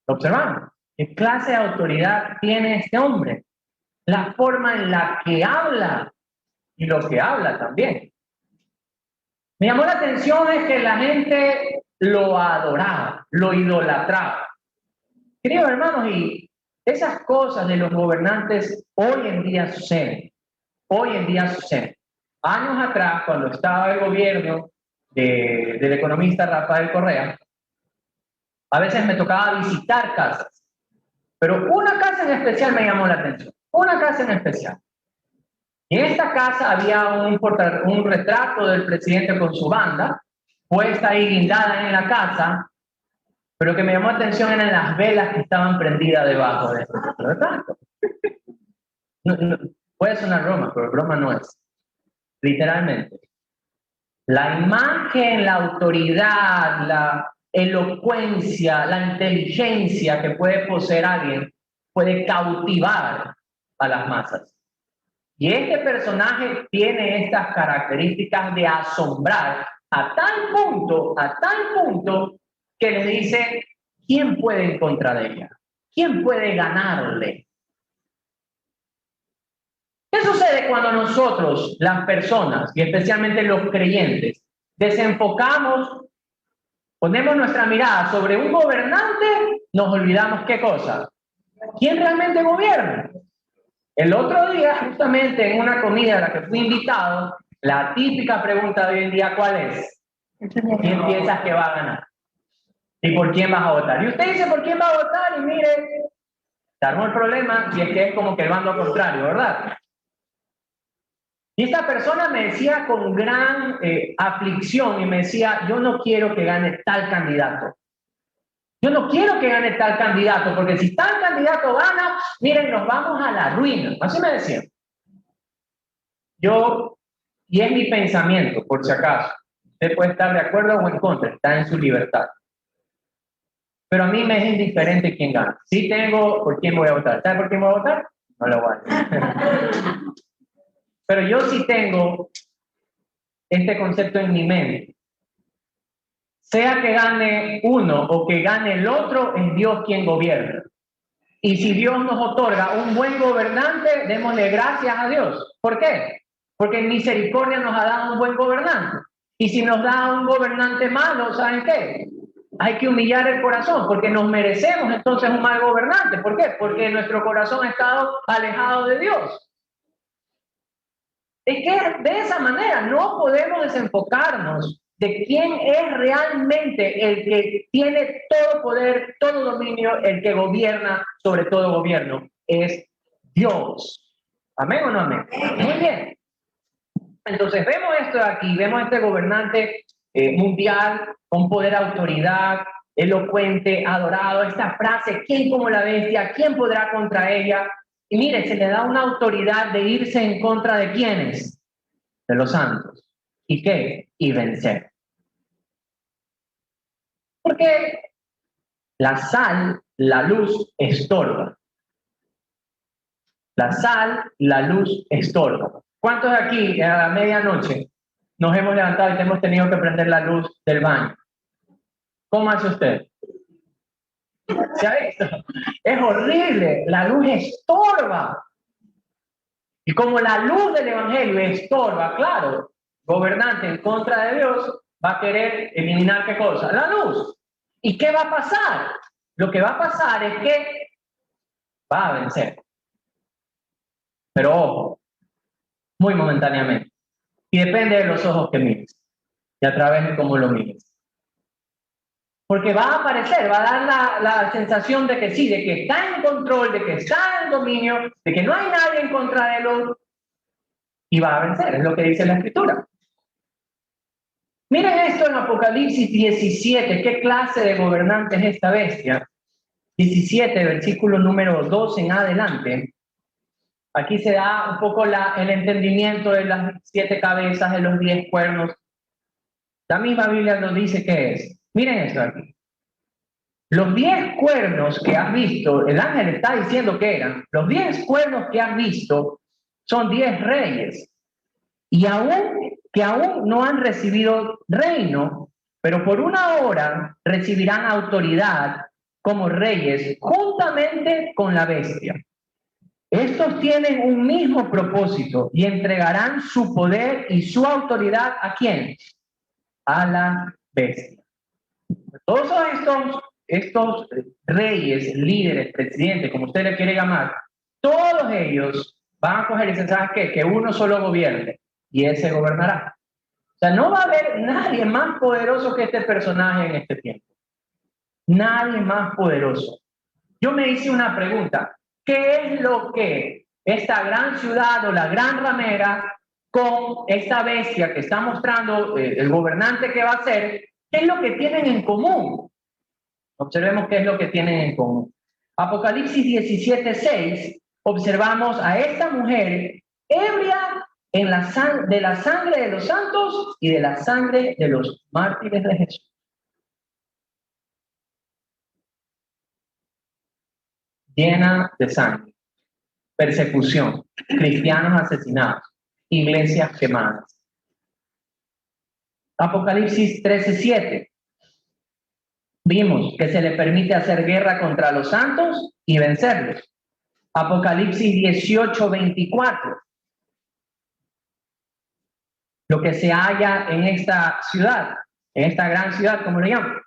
¿Observamos? ¿Qué clase de autoridad tiene este hombre? La forma en la que habla y lo que habla también. Me llamó la atención es que la gente lo adoraba, lo idolatraba. Queridos hermanos, y esas cosas de los gobernantes hoy en día suceden. Hoy en día suceden. Años atrás, cuando estaba el gobierno del economista Rafael Correa, a veces me tocaba visitar casas. Pero una casa en especial me llamó la atención. Una casa en especial. Y en esta casa había un retrato del presidente con su banda, puesta ahí guindada en la casa, Pero lo que me llamó la atención eran las velas que estaban prendidas debajo de esto. ¿Verdad? Puede sonar broma, pero broma no es. Literalmente. La imagen, la autoridad, la elocuencia, la inteligencia que puede poseer alguien puede cautivar a las masas. Y este personaje tiene estas características de asombrar a tal punto que les dice, ¿quién puede ir contra ella? ¿Quién puede ganarle? ¿Qué sucede cuando nosotros, las personas, y especialmente los creyentes, desenfocamos, ponemos nuestra mirada sobre un gobernante, nos olvidamos qué cosa? ¿Quién realmente gobierna? El otro día, justamente en una comida a la que fui invitado, la típica pregunta de hoy en día, ¿cuál es? ¿Quién piensas que va a ganar? ¿Y por quién vas a votar? Y usted dice, ¿por quién va a votar? Y mire, se armó el problema, y es que es como que el bando contrario, ¿verdad? Y esta persona me decía con gran aflicción, y me decía, yo no quiero que gane tal candidato. Yo no quiero que gane tal candidato, porque si tal candidato gana, miren, nos vamos a la ruina. Así me decía. Yo, y es mi pensamiento, por si acaso, usted puede estar de acuerdo o en contra, está en su libertad. Pero a mí me es indiferente quién gana. Sí tengo por quién voy a votar. ¿Sabe por quién voy a votar? No lo voy a hacer. Pero yo sí tengo este concepto en mi mente. Sea que gane uno o que gane el otro, es Dios quien gobierna. Y si Dios nos otorga un buen gobernante, démosle gracias a Dios. ¿Por qué? Porque en misericordia nos ha dado un buen gobernante. Y si nos da un gobernante malo, ¿saben qué? Hay que humillar el corazón, porque nos merecemos entonces un mal gobernante. ¿Por qué? Porque nuestro corazón ha estado alejado de Dios. Es que de esa manera no podemos desenfocarnos de quién es realmente el que tiene todo poder, todo dominio, el que gobierna sobre todo gobierno. Es Dios. ¿Amén o no amén? Muy bien. Entonces vemos esto de aquí, vemos este gobernante mundial con poder, autoridad, elocuente, adorado, esta frase, ¿quién como la bestia? ¿Quién podrá contra ella? Y mire, se le da una autoridad de irse en contra de quiénes, de los santos. ¿Y qué? Y vencer. Porque la sal, la luz estorba. La sal, la luz estorba. ¿Cuántos de aquí a la medianoche nos hemos levantado y hemos tenido que prender la luz del baño? ¿Cómo hace usted? ¿Se ha visto? Es horrible, la luz estorba. Y como la luz del Evangelio estorba, claro, gobernante en contra de Dios va a querer eliminar ¿qué cosa? La luz. ¿Y qué va a pasar? Lo que va a pasar es que va a vencer. Pero ojo, muy momentáneamente. Y depende de los ojos que mires y a través de cómo lo mires. Porque va a aparecer, va a dar la sensación de que sí, de que está en control, de que está en dominio, de que no hay nadie en contra de él y va a vencer, es lo que dice la Escritura. Miren esto en Apocalipsis 17, ¿qué clase de gobernante es esta bestia? 17, versículo número 2 en adelante. Aquí se da un poco el entendimiento de las 7 cabezas, de los 10 cuernos. La misma Biblia nos dice qué es. Miren esto aquí. Los 10 cuernos que has visto, el ángel está diciendo que eran, los 10 cuernos que has visto son 10 reyes. Y aún no han recibido reino, pero por una hora recibirán autoridad como reyes juntamente con la bestia. Estos tienen un mismo propósito y entregarán su poder y su autoridad ¿a quién? A la bestia. Todos estos reyes, líderes, presidentes, como usted le quiere llamar, todos ellos van a coger y dicen, ¿sabes qué? Que uno solo gobierne y ese gobernará. O sea, no va a haber nadie más poderoso que este personaje en este tiempo. Nadie más poderoso. Yo me hice una pregunta. ¿Qué es lo que esta gran ciudad o la gran ramera con esta bestia que está mostrando el gobernante que va a ser, qué es lo que tienen en común? Observemos qué es lo que tienen en común. Apocalipsis 17:6, observamos a esta mujer ebria de la sangre de los santos y de la sangre de los mártires de Jesús. Llena de sangre, persecución, cristianos asesinados, iglesias quemadas. Apocalipsis 13:7. Vimos que se le permite hacer guerra contra los santos y vencerlos. Apocalipsis 18:24. Lo que se halla en esta ciudad, en esta gran ciudad, como le llaman.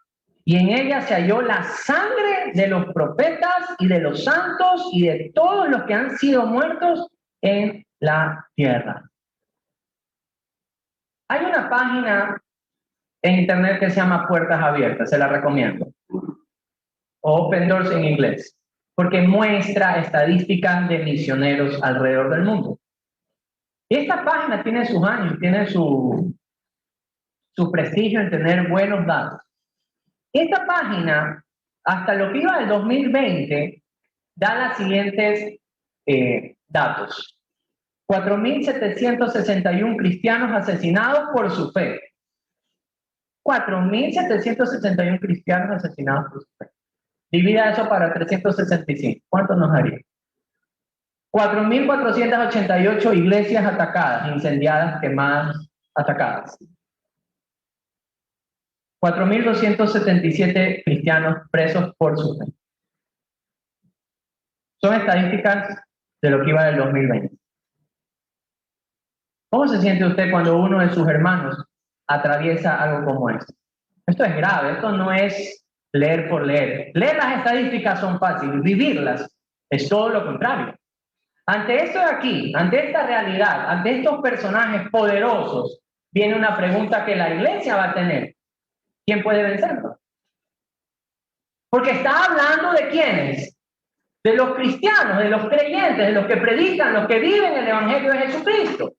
Y en ella se halló la sangre de los profetas y de los santos y de todos los que han sido muertos en la tierra. Hay una página en internet que se llama Puertas Abiertas, se la recomiendo. Open Doors en inglés, porque muestra estadísticas de misioneros alrededor del mundo. Y esta página tiene sus años, tiene su prestigio en tener buenos datos. Esta página, hasta lo que iba del 2020, da los siguientes datos. 4.761 cristianos asesinados por su fe. 4.761 cristianos asesinados por su fe. Divida eso para 365. ¿Cuánto nos haría? 4.488 iglesias atacadas, incendiadas, quemadas, atacadas. 4.277 cristianos presos por su fe. Son estadísticas de lo que iba del 2020. ¿Cómo se siente usted cuando uno de sus hermanos atraviesa algo como esto? Esto es grave, esto no es leer por leer. Leer las estadísticas son fáciles, vivirlas es todo lo contrario. Ante esto de aquí, ante esta realidad, ante estos personajes poderosos, viene una pregunta que la iglesia va a tener. ¿Quién puede vencerlo? Porque está hablando de quiénes, de los cristianos, de los creyentes, de los que predican, los que viven el evangelio de Jesucristo.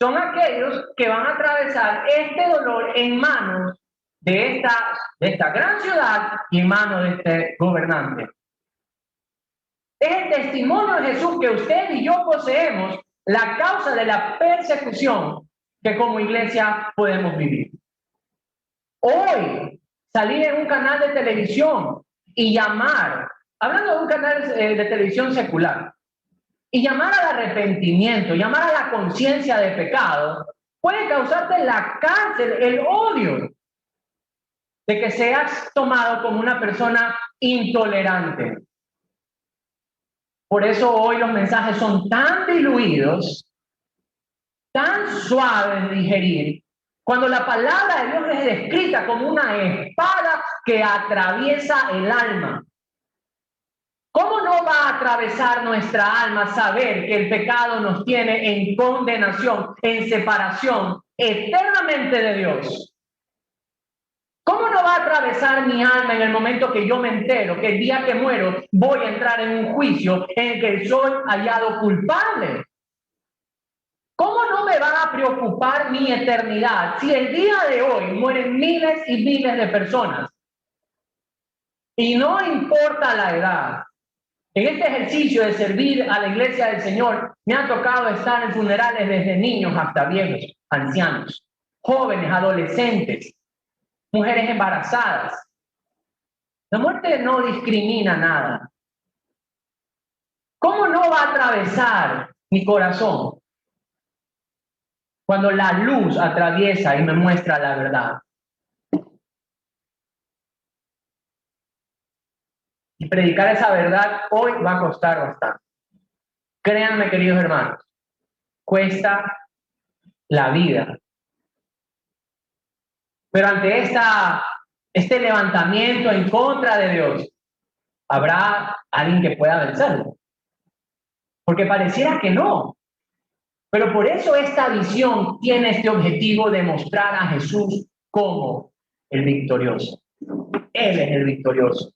Son aquellos que van a atravesar este dolor en manos de esta gran ciudad y en manos de este gobernante. Es el testimonio de Jesús que usted y yo poseemos, la causa de la persecución que como iglesia podemos vivir. Hoy, salir en un canal de televisión y llamar, hablando de un canal de televisión secular, y llamar al arrepentimiento, llamar a la conciencia de pecado, puede causarte la cárcel, el odio de que seas tomado como una persona intolerante. Por eso hoy los mensajes son tan diluidos, tan suaves de digerir, cuando la palabra de Dios es descrita como una espada que atraviesa el alma. ¿Cómo no va a atravesar nuestra alma saber que el pecado nos tiene en condenación, en separación eternamente de Dios? ¿Cómo no va a atravesar mi alma en el momento que yo me entero que el día que muero voy a entrar en un juicio en el que soy hallado culpable? ¿Cómo no me va a preocupar mi eternidad si el día de hoy mueren miles y miles de personas? Y no importa la edad. En este ejercicio de servir a la iglesia del Señor, me ha tocado estar en funerales desde niños hasta viejos, ancianos, jóvenes, adolescentes, mujeres embarazadas. La muerte no discrimina nada. ¿Cómo no va a atravesar mi corazón cuando la luz atraviesa y me muestra la verdad? Y predicar esa verdad hoy va a costar bastante. Créanme, queridos hermanos, cuesta la vida. Pero ante este levantamiento en contra de Dios, habrá alguien que pueda vencerlo. Porque pareciera que no. Pero por eso esta visión tiene este objetivo de mostrar a Jesús como el victorioso. Él es el victorioso.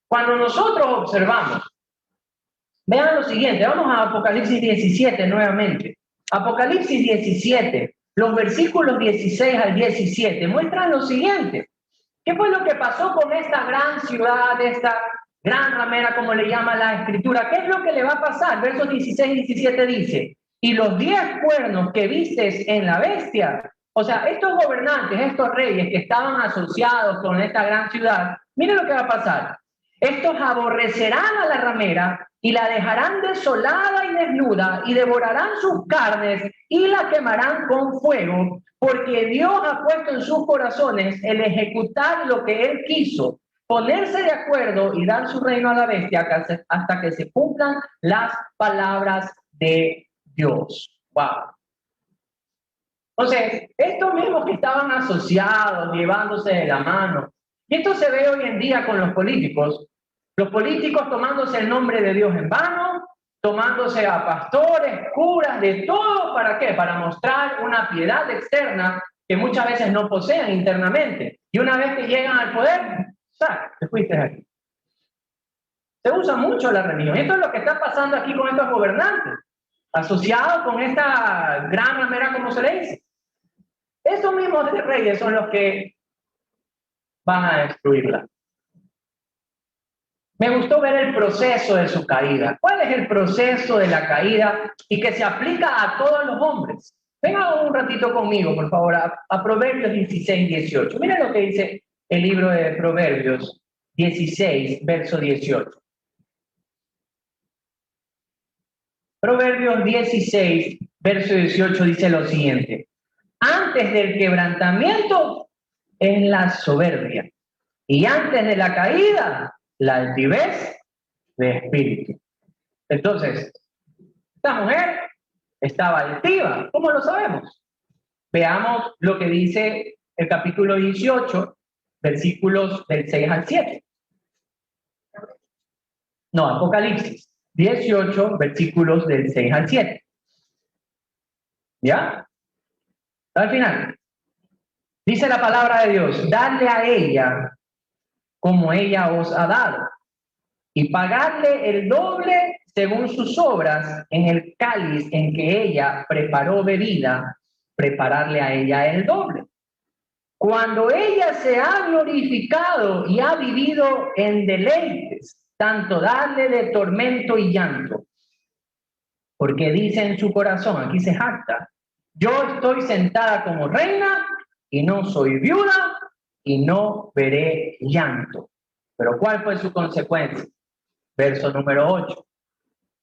Cuando nosotros observamos, vean lo siguiente, vamos a Apocalipsis 17 nuevamente. Apocalipsis 17, los versículos 16 al 17 muestran lo siguiente, ¿Qué fue lo que pasó con esta gran ciudad, esta gran ramera, como le llama la Escritura? ¿Qué es lo que le va a pasar? Versos 16 y 17 dice, y los 10 cuernos que vistes en la bestia, o sea, estos gobernantes, estos reyes que estaban asociados con esta gran ciudad, miren lo que va a pasar. Estos aborrecerán a la ramera y la dejarán desolada y desnuda y devorarán sus carnes y la quemarán con fuego, porque Dios ha puesto en sus corazones el ejecutar lo que Él quiso, ponerse de acuerdo y dar su reino a la bestia hasta que se cumplan las palabras de Dios. Wow. Entonces, estos mismos que estaban asociados, llevándose de la mano, y esto se ve hoy en día con los políticos tomándose el nombre de Dios en vano, tomándose a pastores, curas, de todo, ¿para qué? Para mostrar una piedad externa que muchas veces no poseen internamente. Y una vez que llegan al poder, ¡sac! Te fuiste aquí. Se usa mucho la religión. Esto es lo que está pasando aquí con estos gobernantes, asociados con esta gran ramera, como se le dice. Estos mismos reyes son los que van a destruirla. Me gustó ver el proceso de su caída. ¿Cuál es el proceso de la caída y que se aplica a todos los hombres? Vengan un ratito conmigo, por favor, a Proverbios 16, 18. Miren lo que dice el libro de Proverbios 16, verso 18. Proverbios 16, verso 18 dice lo siguiente. Antes del quebrantamiento es la soberbia y antes de la caída la altivez de espíritu. Entonces, esta mujer estaba altiva. ¿Cómo lo sabemos? Veamos lo que dice el capítulo 18, versículos del 6 al 7. No, Apocalipsis 18, versículos del 6 al 7. ¿Ya? Al final. Dice la palabra de Dios, dadle a ella como ella os ha dado, y pagarle el doble según sus obras en el cáliz en que ella preparó bebida, prepararle a ella el doble. Cuando ella se ha glorificado y ha vivido en deleites, tanto darle de tormento y llanto, porque dice en su corazón, aquí se jacta, yo estoy sentada como reina y no soy viuda y no veré llanto. Pero ¿cuál fue su consecuencia? Verso número 8.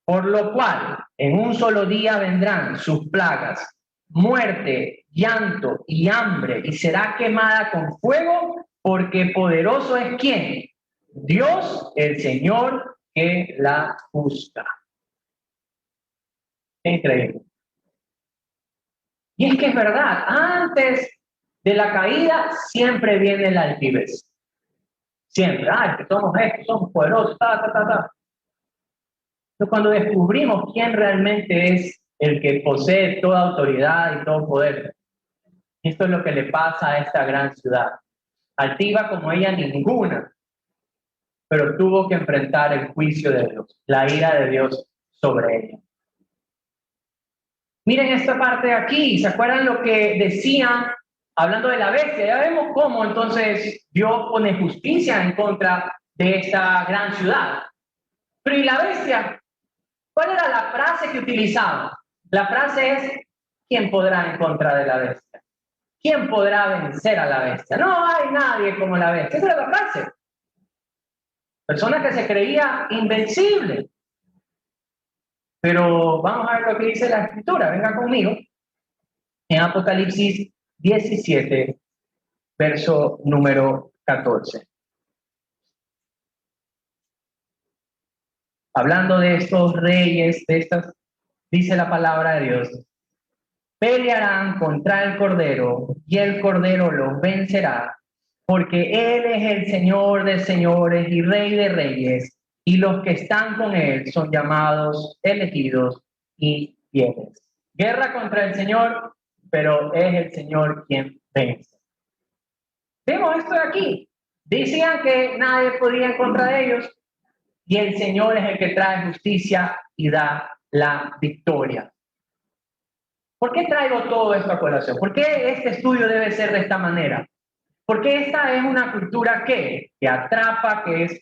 Por lo cual, en un solo día vendrán sus plagas, muerte, llanto y hambre, y será quemada con fuego, porque poderoso es ¿quién? Dios, el Señor, que la juzga. Increíble. Y es que es verdad, antes de la caída siempre viene la altivez. Siempre, que somos esto, somos poderosos, Entonces, cuando descubrimos quién realmente es el que posee toda autoridad y todo poder, esto es lo que le pasa a esta gran ciudad. Altiva como ella ninguna, pero tuvo que enfrentar el juicio de Dios, la ira de Dios sobre ella. Miren esta parte de aquí, ¿se acuerdan lo que decían hablando de la bestia? Ya vemos cómo entonces Dios pone justicia en contra de esta gran ciudad. Pero ¿y la bestia? ¿Cuál era la frase que utilizaban? La frase es, ¿quién podrá en contra de la bestia? ¿Quién podrá vencer a la bestia? No hay nadie como la bestia. Esa era la frase. Persona que se creía invencible. Pero vamos a ver lo que dice la Escritura. Venga conmigo. En Apocalipsis 17, verso número 14. Hablando de estos reyes, dice la palabra de Dios, pelearán contra el Cordero y el Cordero los vencerá, porque Él es el Señor de señores y Rey de reyes, y los que están con Él son llamados, elegidos y fieles. Guerra contra el Señor, pero es el Señor quien vence. Vemos esto de aquí. Decían que nadie podía en contra de ellos, y el Señor es el que trae justicia y da la victoria. ¿Por qué traigo todo esto a colación? ¿Por qué este estudio debe ser de esta manera? Porque esta es una cultura que atrapa, que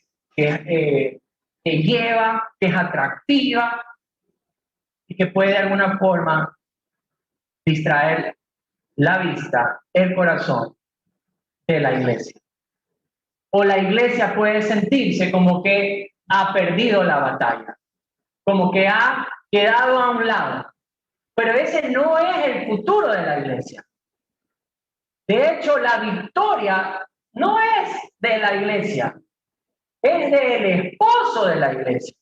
lleva, que es atractiva y que puede de alguna forma distraer la vista, el corazón de la iglesia. O la iglesia puede sentirse como que ha perdido la batalla, como que ha quedado a un lado. Pero ese no es el futuro de la iglesia. De hecho, la victoria no es de la iglesia, es del esposo de la iglesia.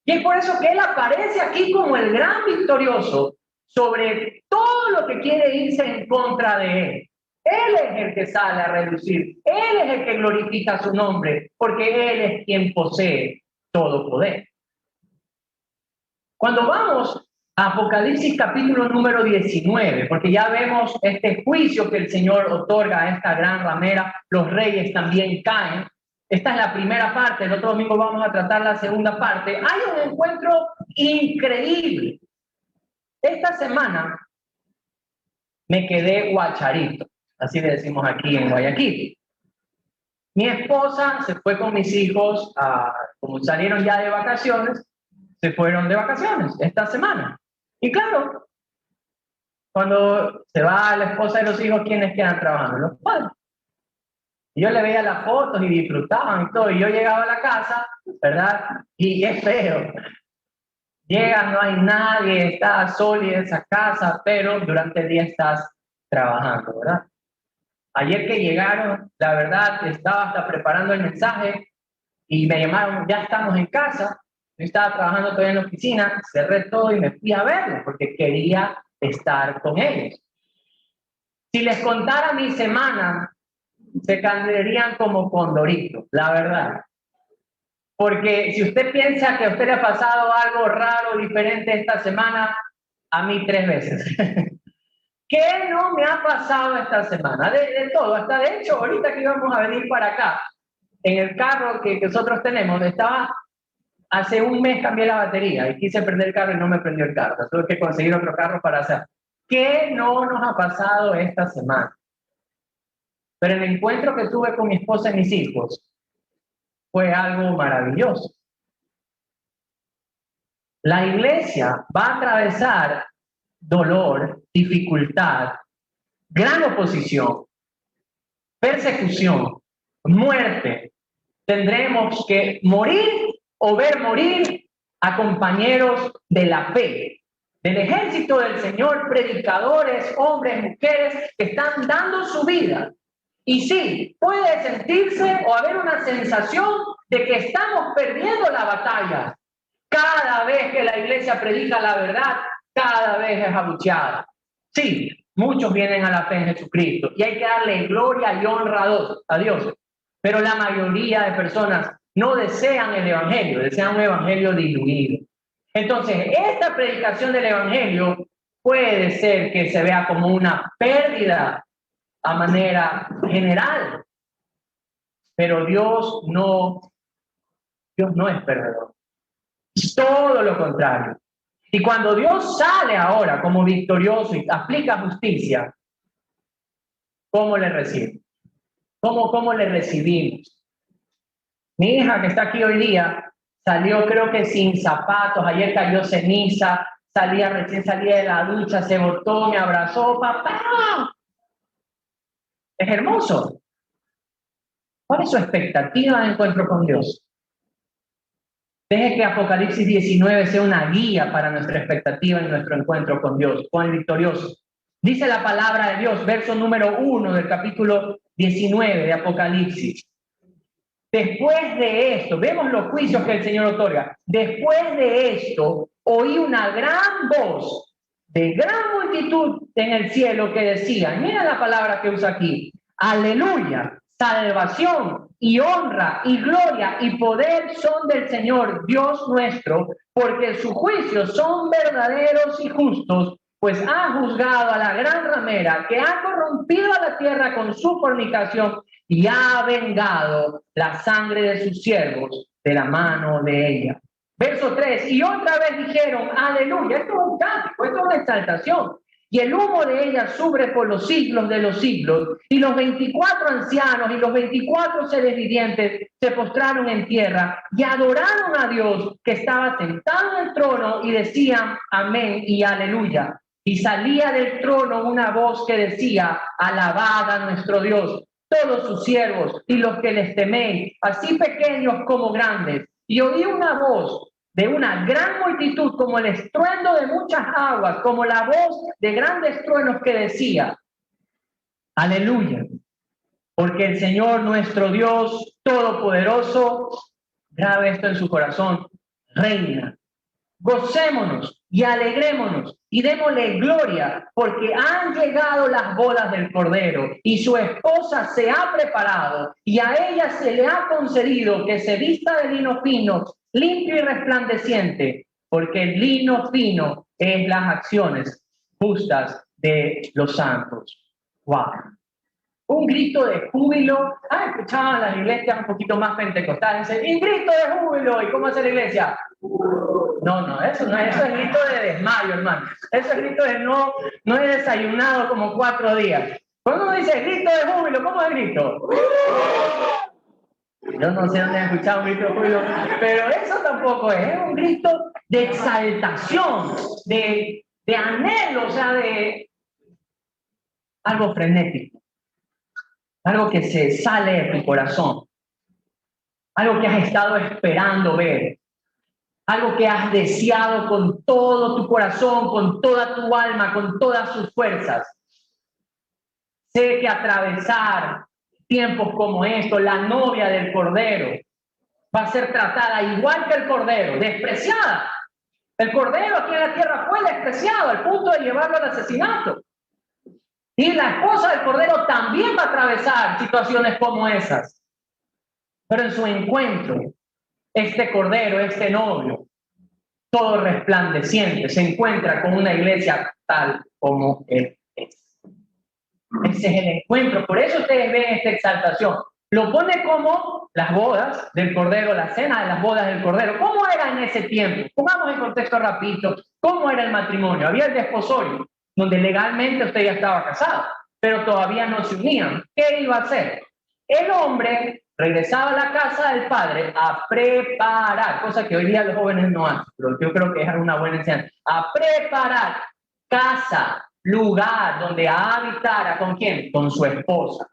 Y es por eso que él aparece aquí como el gran victorioso sobre todo lo que quiere irse en contra de él. Él es el que sale a relucir, él es el que glorifica su nombre, porque él es quien posee todo poder. Cuando vamos a Apocalipsis capítulo número 19, porque ya vemos este juicio que el Señor otorga a esta gran ramera, los reyes también caen. Esta es la primera parte, el otro domingo vamos a tratar la segunda parte. Hay un encuentro increíble. Esta semana me quedé guacharito, así le decimos aquí en Guayaquil. Mi esposa se fue con mis hijos, como salieron ya de vacaciones, se fueron de vacaciones esta semana. Y claro, cuando se va la esposa y los hijos, ¿quiénes quedan trabajando? Los padres. Y yo le veía las fotos y disfrutaban y todo, y yo llegaba a la casa, ¿verdad? Y es feo. Llegas, no hay nadie, estás solo en esa casa, pero durante el día estás trabajando, ¿verdad? Ayer que llegaron, la verdad, estaba hasta preparando el mensaje y me llamaron, ya estamos en casa. Yo estaba trabajando todavía en la oficina, cerré todo y me fui a verlos porque quería estar con ellos. Si les contara mi semana, se cansarían como condoritos, la verdad. Porque si usted piensa que a usted le ha pasado algo raro, diferente esta semana, a mí 3 veces. ¿Qué no me ha pasado esta semana? De todo, hasta de hecho, ahorita que íbamos a venir para acá, en el carro que nosotros tenemos, hace un mes cambié la batería y quise prender el carro y no me prendió el carro. Tuve que conseguir otro carro para hacer. ¿Qué no nos ha pasado esta semana? Pero el encuentro que tuve con mi esposa y mis hijos fue algo maravilloso. La iglesia va a atravesar dolor, dificultad, gran oposición, persecución, muerte. Tendremos que morir o ver morir a compañeros de la fe, del ejército del Señor, predicadores, hombres, mujeres que están dando su vida. Y sí, puede sentirse o haber una sensación de que estamos perdiendo la batalla. Cada vez que la iglesia predica la verdad, cada vez es abucheada. Sí, muchos vienen a la fe en Jesucristo y hay que darle gloria y honra a Dios. Pero la mayoría de personas no desean el evangelio, desean un evangelio diluido. Entonces, esta predicación del evangelio puede ser que se vea como una pérdida a manera general. Pero Dios no es perdedor. Todo lo contrario. Y cuando Dios sale ahora como victorioso y aplica justicia, ¿cómo le recibe? ¿Cómo le recibimos? Mi hija que está aquí hoy día salió creo que sin zapatos, ayer cayó ceniza, recién salía de la ducha, se botó, me abrazó, papá. Es hermoso. ¿Cuál es su expectativa de encuentro con Dios? Deje que Apocalipsis 19 sea una guía para nuestra expectativa en nuestro encuentro con Dios, con el victorioso. Dice la palabra de Dios, verso número 1 del capítulo 19 de Apocalipsis. Después de esto, vemos los juicios que el Señor otorga. Después de esto, oí una gran voz de gran multitud en el cielo que decía, mira la palabra que usa aquí, aleluya, salvación y honra y gloria y poder son del Señor Dios nuestro, porque sus juicios son verdaderos y justos, pues ha juzgado a la gran ramera que ha corrompido a la tierra con su fornicación y ha vengado la sangre de sus siervos de la mano de ella. Verso 3, y otra vez dijeron, aleluya, esto es un cántico, esto es una exaltación. y el humo de ella sube por los siglos de los siglos. Y los 24 ancianos y los 24 seres vivientes se postraron en tierra y adoraron a Dios que estaba sentado en el trono y decían amén y aleluya. Y salía del trono una voz que decía, alabad a nuestro Dios, todos sus siervos y los que les teméis, así pequeños como grandes. Y oí una voz de una gran multitud, como el estruendo de muchas aguas, como la voz de grandes truenos que decía, aleluya, porque el Señor nuestro Dios Todopoderoso, grabe esto en su corazón, reina. Gocémonos y alegrémonos y démosle gloria, porque han llegado las bodas del Cordero y su esposa se ha preparado y a ella se le ha concedido que se vista de lino fino, limpio y resplandeciente, porque el lino fino es las acciones justas de los santos. ¡Wow! Un grito de júbilo. Escuchaban las iglesias un poquito más pentecostales. Y grito de júbilo. ¿Y cómo hace la iglesia? No, eso no es, eso es grito de desmayo, hermano. Eso es grito de no he desayunado como 4 días. Cuando uno dice grito de júbilo, ¿cómo es el grito? Yo no sé dónde he escuchado un grito de júbilo, pero eso tampoco es un grito de exaltación, de anhelo, o sea, de algo frenético. Algo que se sale de tu corazón, algo que has estado esperando ver, algo que has deseado con todo tu corazón, con toda tu alma, con todas sus fuerzas. Sé que atravesar tiempos como estos, la novia del Cordero va a ser tratada igual que el Cordero, despreciada. El Cordero aquí en la tierra fue despreciado al punto de llevarlo al asesinato. Y la esposa del Cordero también va a atravesar situaciones como esas. Pero en su encuentro, este Cordero, este novio, todo resplandeciente, se encuentra con una iglesia tal como él es. Ese es el encuentro. Por eso ustedes ven esta exaltación. Lo pone como las bodas del Cordero, la cena de las bodas del Cordero. ¿Cómo era en ese tiempo? Pongamos en contexto rapidito. ¿Cómo era el matrimonio? Había el desposorio, donde legalmente usted ya estaba casado, pero todavía no se unían. ¿Qué iba a hacer? El hombre regresaba a la casa del padre a preparar, cosa que hoy día los jóvenes no hacen, pero yo creo que es una buena enseñanza, a preparar casa, lugar donde habitara. ¿Con quién? Con su esposa.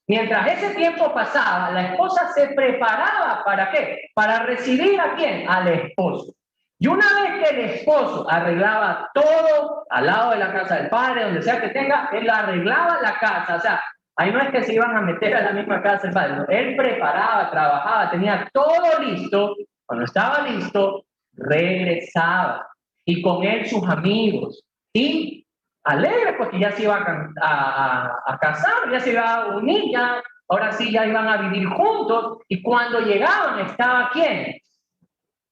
Mientras ese tiempo pasaba, la esposa se preparaba, ¿para qué? Para recibir ¿a quién? Al esposo. Y una vez que el esposo arreglaba todo al lado de la casa del padre, donde sea que tenga, él arreglaba la casa. O sea, ahí no es que se iban a meter a la misma casa del padre, no. Él preparaba, trabajaba, tenía todo listo. Cuando estaba listo, regresaba. Y con él sus amigos. Y alegre porque ya se iba a casar, ya se iba a unir, ya, ahora sí ya iban a vivir juntos. Y cuando llegaban, ¿estaba quién?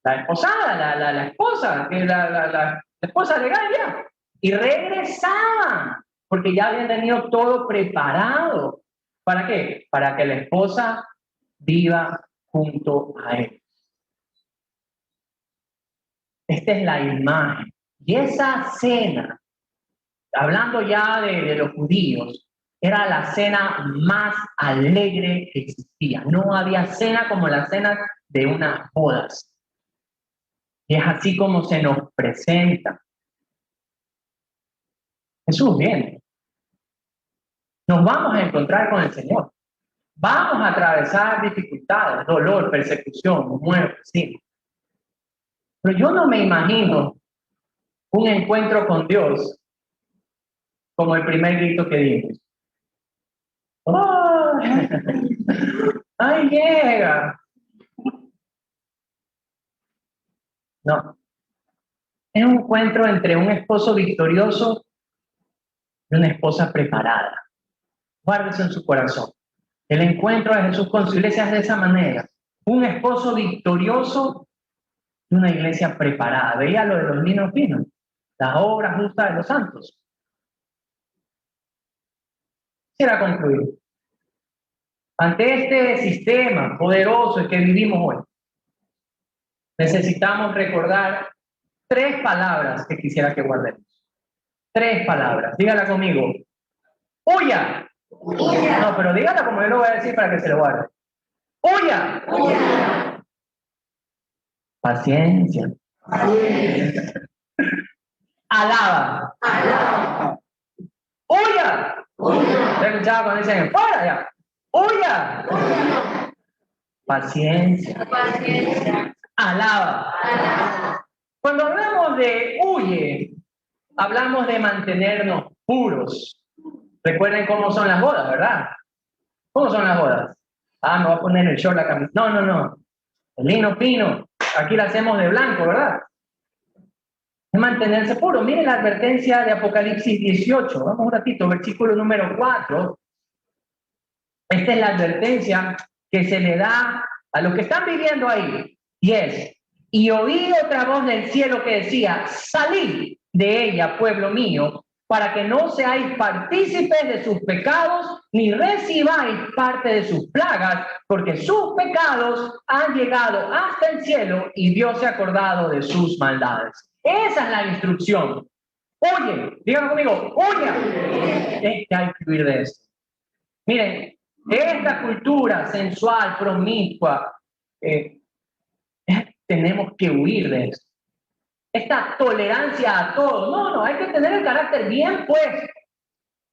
La esposada, la esposa, la esposa legal ya. Y regresaban, porque ya habían tenido todo preparado. ¿Para qué? Para que la esposa viva junto a él. Esta es la imagen. Y esa cena, hablando ya de los judíos, era la cena más alegre que existía. No había cena como la cena de unas bodas. Y es así como se nos presenta. Jesús viene. Nos vamos a encontrar con el Señor. Vamos a atravesar dificultades, dolor, persecución, muerte, sí. Pero yo no me imagino un encuentro con Dios como el primer grito que dimos. ¡Oh! ¡Ay, llega! No. Es un encuentro entre un esposo victorioso y una esposa preparada. Guárdese en su corazón. El encuentro de Jesús con su iglesia es de esa manera. Un esposo victorioso y una iglesia preparada. Veía lo de los linos finos, las obras justas de los santos. Quisiera concluir. Ante este sistema poderoso en que vivimos hoy, necesitamos recordar 3 palabras que quisiera que guardemos. 3 palabras. Dígala conmigo. ¡Huya! No, pero dígala como yo lo voy a decir para que se lo guarde. ¡Huya! Paciencia. Alaba. ¡Huya! ¿Te escuchaba cuando dicen fuera ya? ¡Huya! Paciencia. Alaba. Cuando hablamos de huye, hablamos de mantenernos puros. Recuerden cómo son las bodas, ¿verdad? ¿Cómo son las bodas? Ah, me voy a poner el short, la camisa. No, no, no. El lino fino. Aquí la hacemos de blanco, ¿verdad? Es mantenerse puro. Miren la advertencia de Apocalipsis 18. Vamos un ratito, versículo número 4. Esta es la advertencia que se le da a los que están viviendo ahí. Y es, y oí otra voz del cielo que decía, salid de ella, pueblo mío, para que no seáis partícipes de sus pecados, ni recibáis parte de sus plagas, porque sus pecados han llegado hasta el cielo y Dios se ha acordado de sus maldades. Esa es la instrucción. Oye, díganme conmigo, oye, es que hay que huir de esto. Miren, esta cultura sensual, promiscua, tenemos que huir de eso. Esta tolerancia a todo. No, no, hay que tener el carácter bien puesto.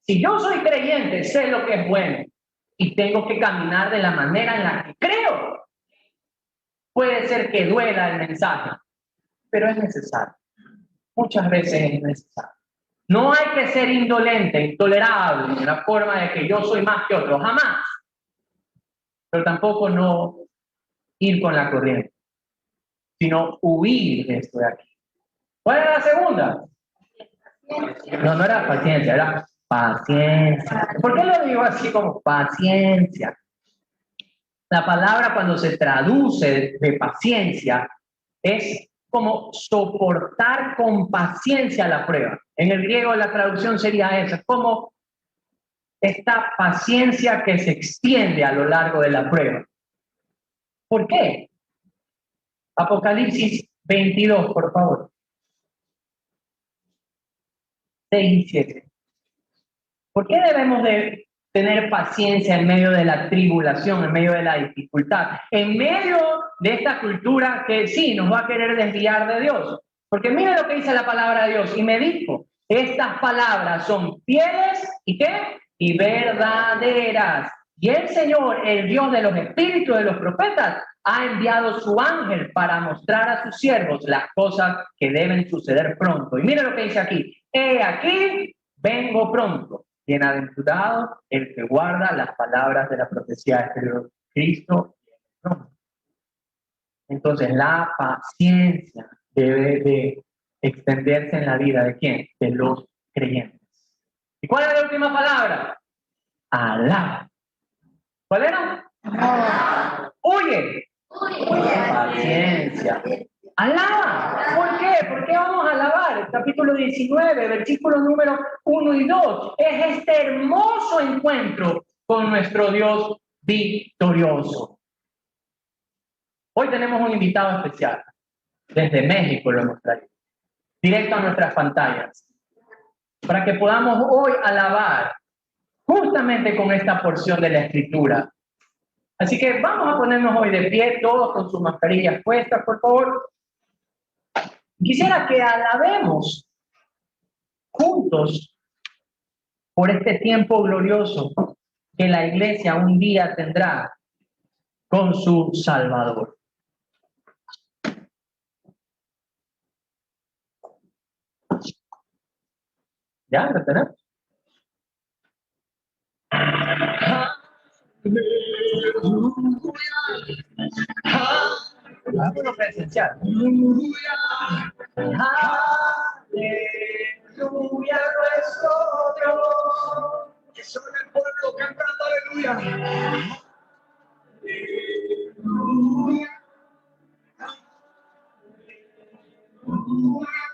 Si yo soy creyente, sé lo que es bueno y tengo que caminar de la manera en la que creo. Puede ser que duela el mensaje, pero es necesario. Muchas veces es necesario. No hay que ser indolente, intolerable, en la forma de que yo soy más que otro, jamás. Pero tampoco no ir con la corriente, sino huir de esto de aquí. ¿Cuál era la segunda? No, no era paciencia, era paciencia. ¿Por qué lo digo así como paciencia? La palabra cuando se traduce de paciencia es como soportar con paciencia la prueba. En el griego la traducción sería esa, como esta paciencia que se extiende a lo largo de la prueba. ¿Por qué? Apocalipsis 22, por favor. 6 y 7. ¿Por qué debemos de tener paciencia en medio de la tribulación, en medio de la dificultad, en medio de esta cultura que sí nos va a querer desviar de Dios? Porque mire lo que dice la palabra de Dios. Y me dijo, estas palabras son fieles y ¿qué? Y verdaderas. Y el Señor, el Dios de los espíritus de los profetas, ha enviado su ángel para mostrar a sus siervos las cosas que deben suceder pronto. Y mire lo que dice aquí. He aquí, vengo pronto. Bienaventurado el que guarda las palabras de la profecía de Cristo. Entonces, la paciencia debe de extenderse en la vida ¿de quién? De los creyentes. ¿Y cuál es la última palabra? Alá. ¿Cuál era? Huye. Paciencia. Alaba. ¿Por qué? ¿Por qué vamos a alabar? El capítulo 19, versículo número 1 y 2. Es este hermoso encuentro con nuestro Dios victorioso. Hoy tenemos un invitado especial. Desde México lo hemos traído. Directo a nuestras pantallas. Para que podamos hoy alabar justamente con esta porción de la Escritura. Así que vamos a ponernos hoy de pie, todos con sus mascarillas puestas, por favor. Quisiera que alabemos juntos por este tiempo glorioso que la iglesia un día tendrá con su Salvador. ¿Ya lo tenemos? Vámonos presencial. Aleluya, nuestro Dios. Que son el pueblo cantando aleluya. Aleluya. Aleluya.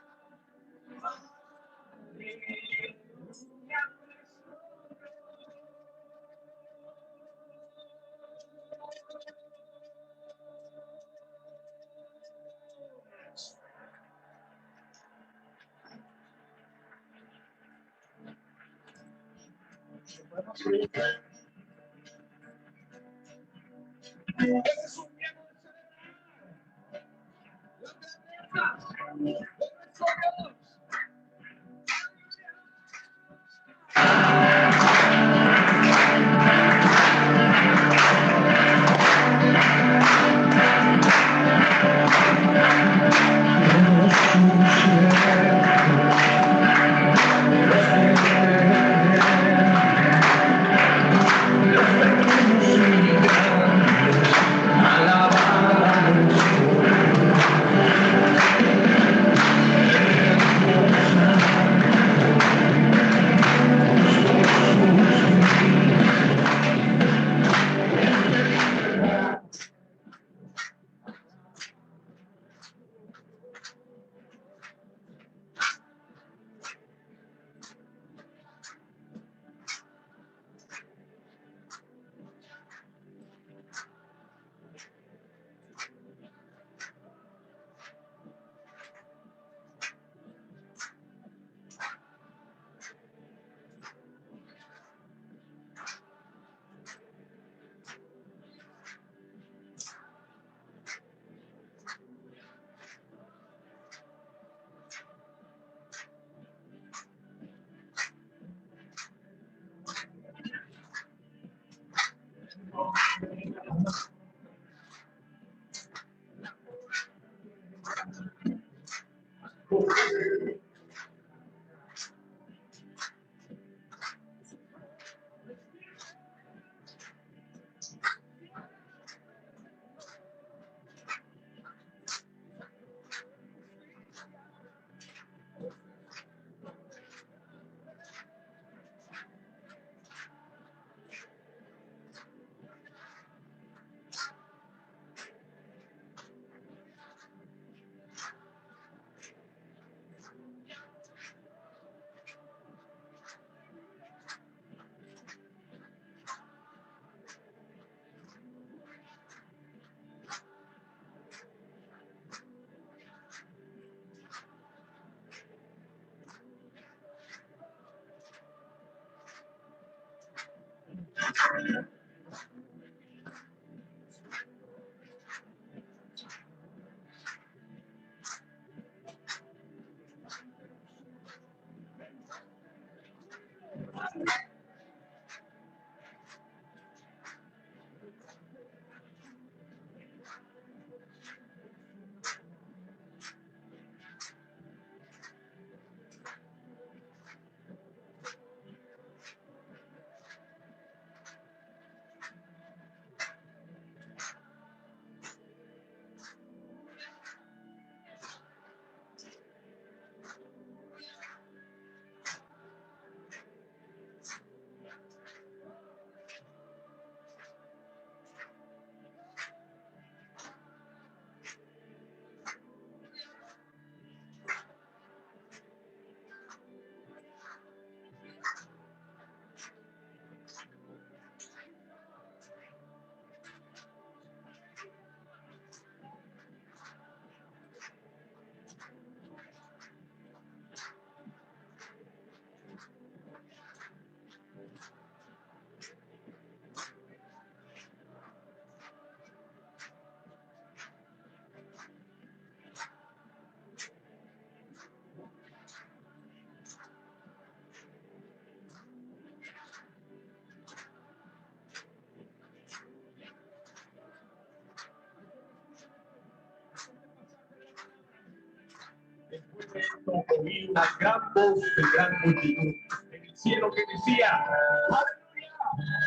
Oí una gran voz de gran multitud en el cielo que decía: ¡Aleluya!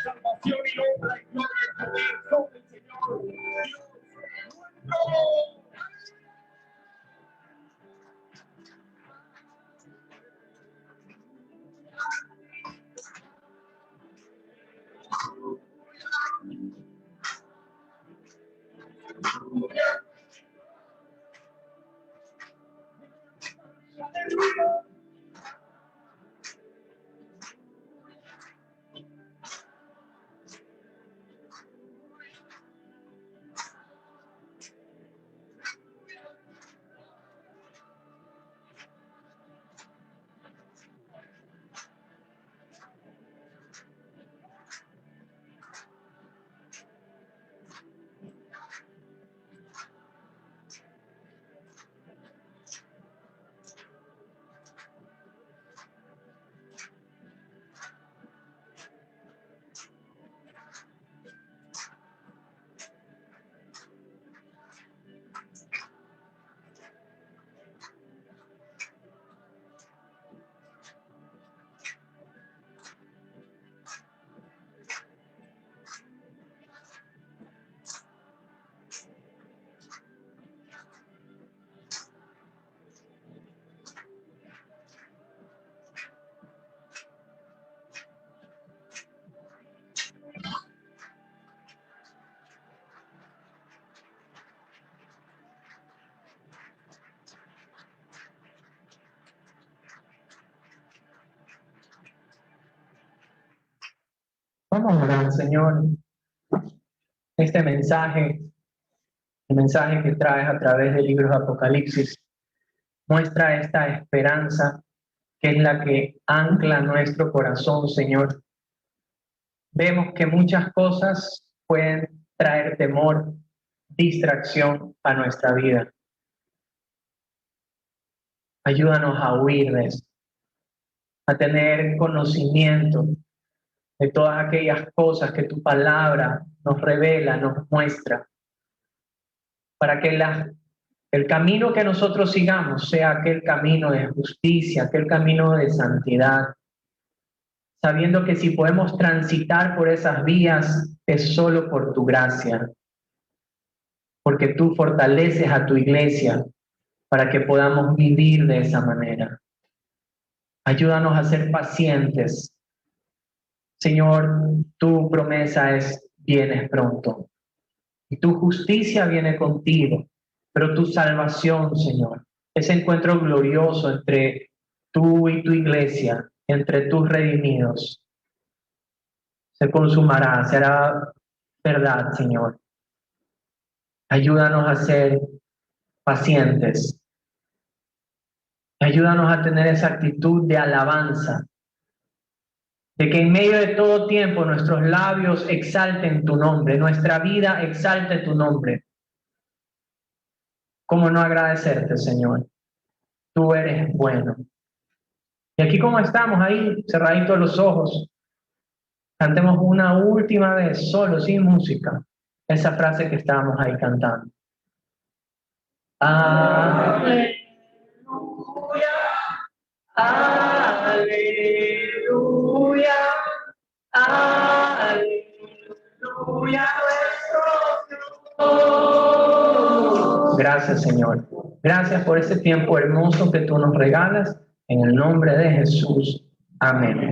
Salvación y honra y gloria y poder son del Señor, Dios nuestro. Vamos a orar, Señor. Este mensaje, el mensaje que traes a través del libro de Apocalipsis, muestra esta esperanza que es la que ancla nuestro corazón, Señor. Vemos que muchas cosas pueden traer temor, distracción a nuestra vida. Ayúdanos a huir de eso, a tener conocimiento de todas aquellas cosas que tu palabra nos revela, nos muestra, para que el camino que nosotros sigamos sea aquel camino de justicia, aquel camino de santidad, sabiendo que si podemos transitar por esas vías es solo por tu gracia, porque tú fortaleces a tu iglesia para que podamos vivir de esa manera. Ayúdanos a ser pacientes. Señor, tu promesa es: vienes pronto. Y tu justicia viene contigo, pero tu salvación, Señor, ese encuentro glorioso entre tú y tu iglesia, entre tus redimidos, se consumará, será verdad, Señor. Ayúdanos a ser pacientes. Ayúdanos a tener esa actitud de alabanza, de que en medio de todo tiempo nuestros labios exalten tu nombre, nuestra vida exalte tu nombre. ¿Cómo no agradecerte, Señor? Tú eres bueno. Y aquí como estamos ahí, cerraditos los ojos, cantemos una última vez, solo, sin música, esa frase que estábamos ahí cantando. Aleluya, aleluya, aleluya, nuestro Dios. Gracias, Señor. Gracias por este tiempo hermoso que tú nos regalas. En el nombre de Jesús. Amén.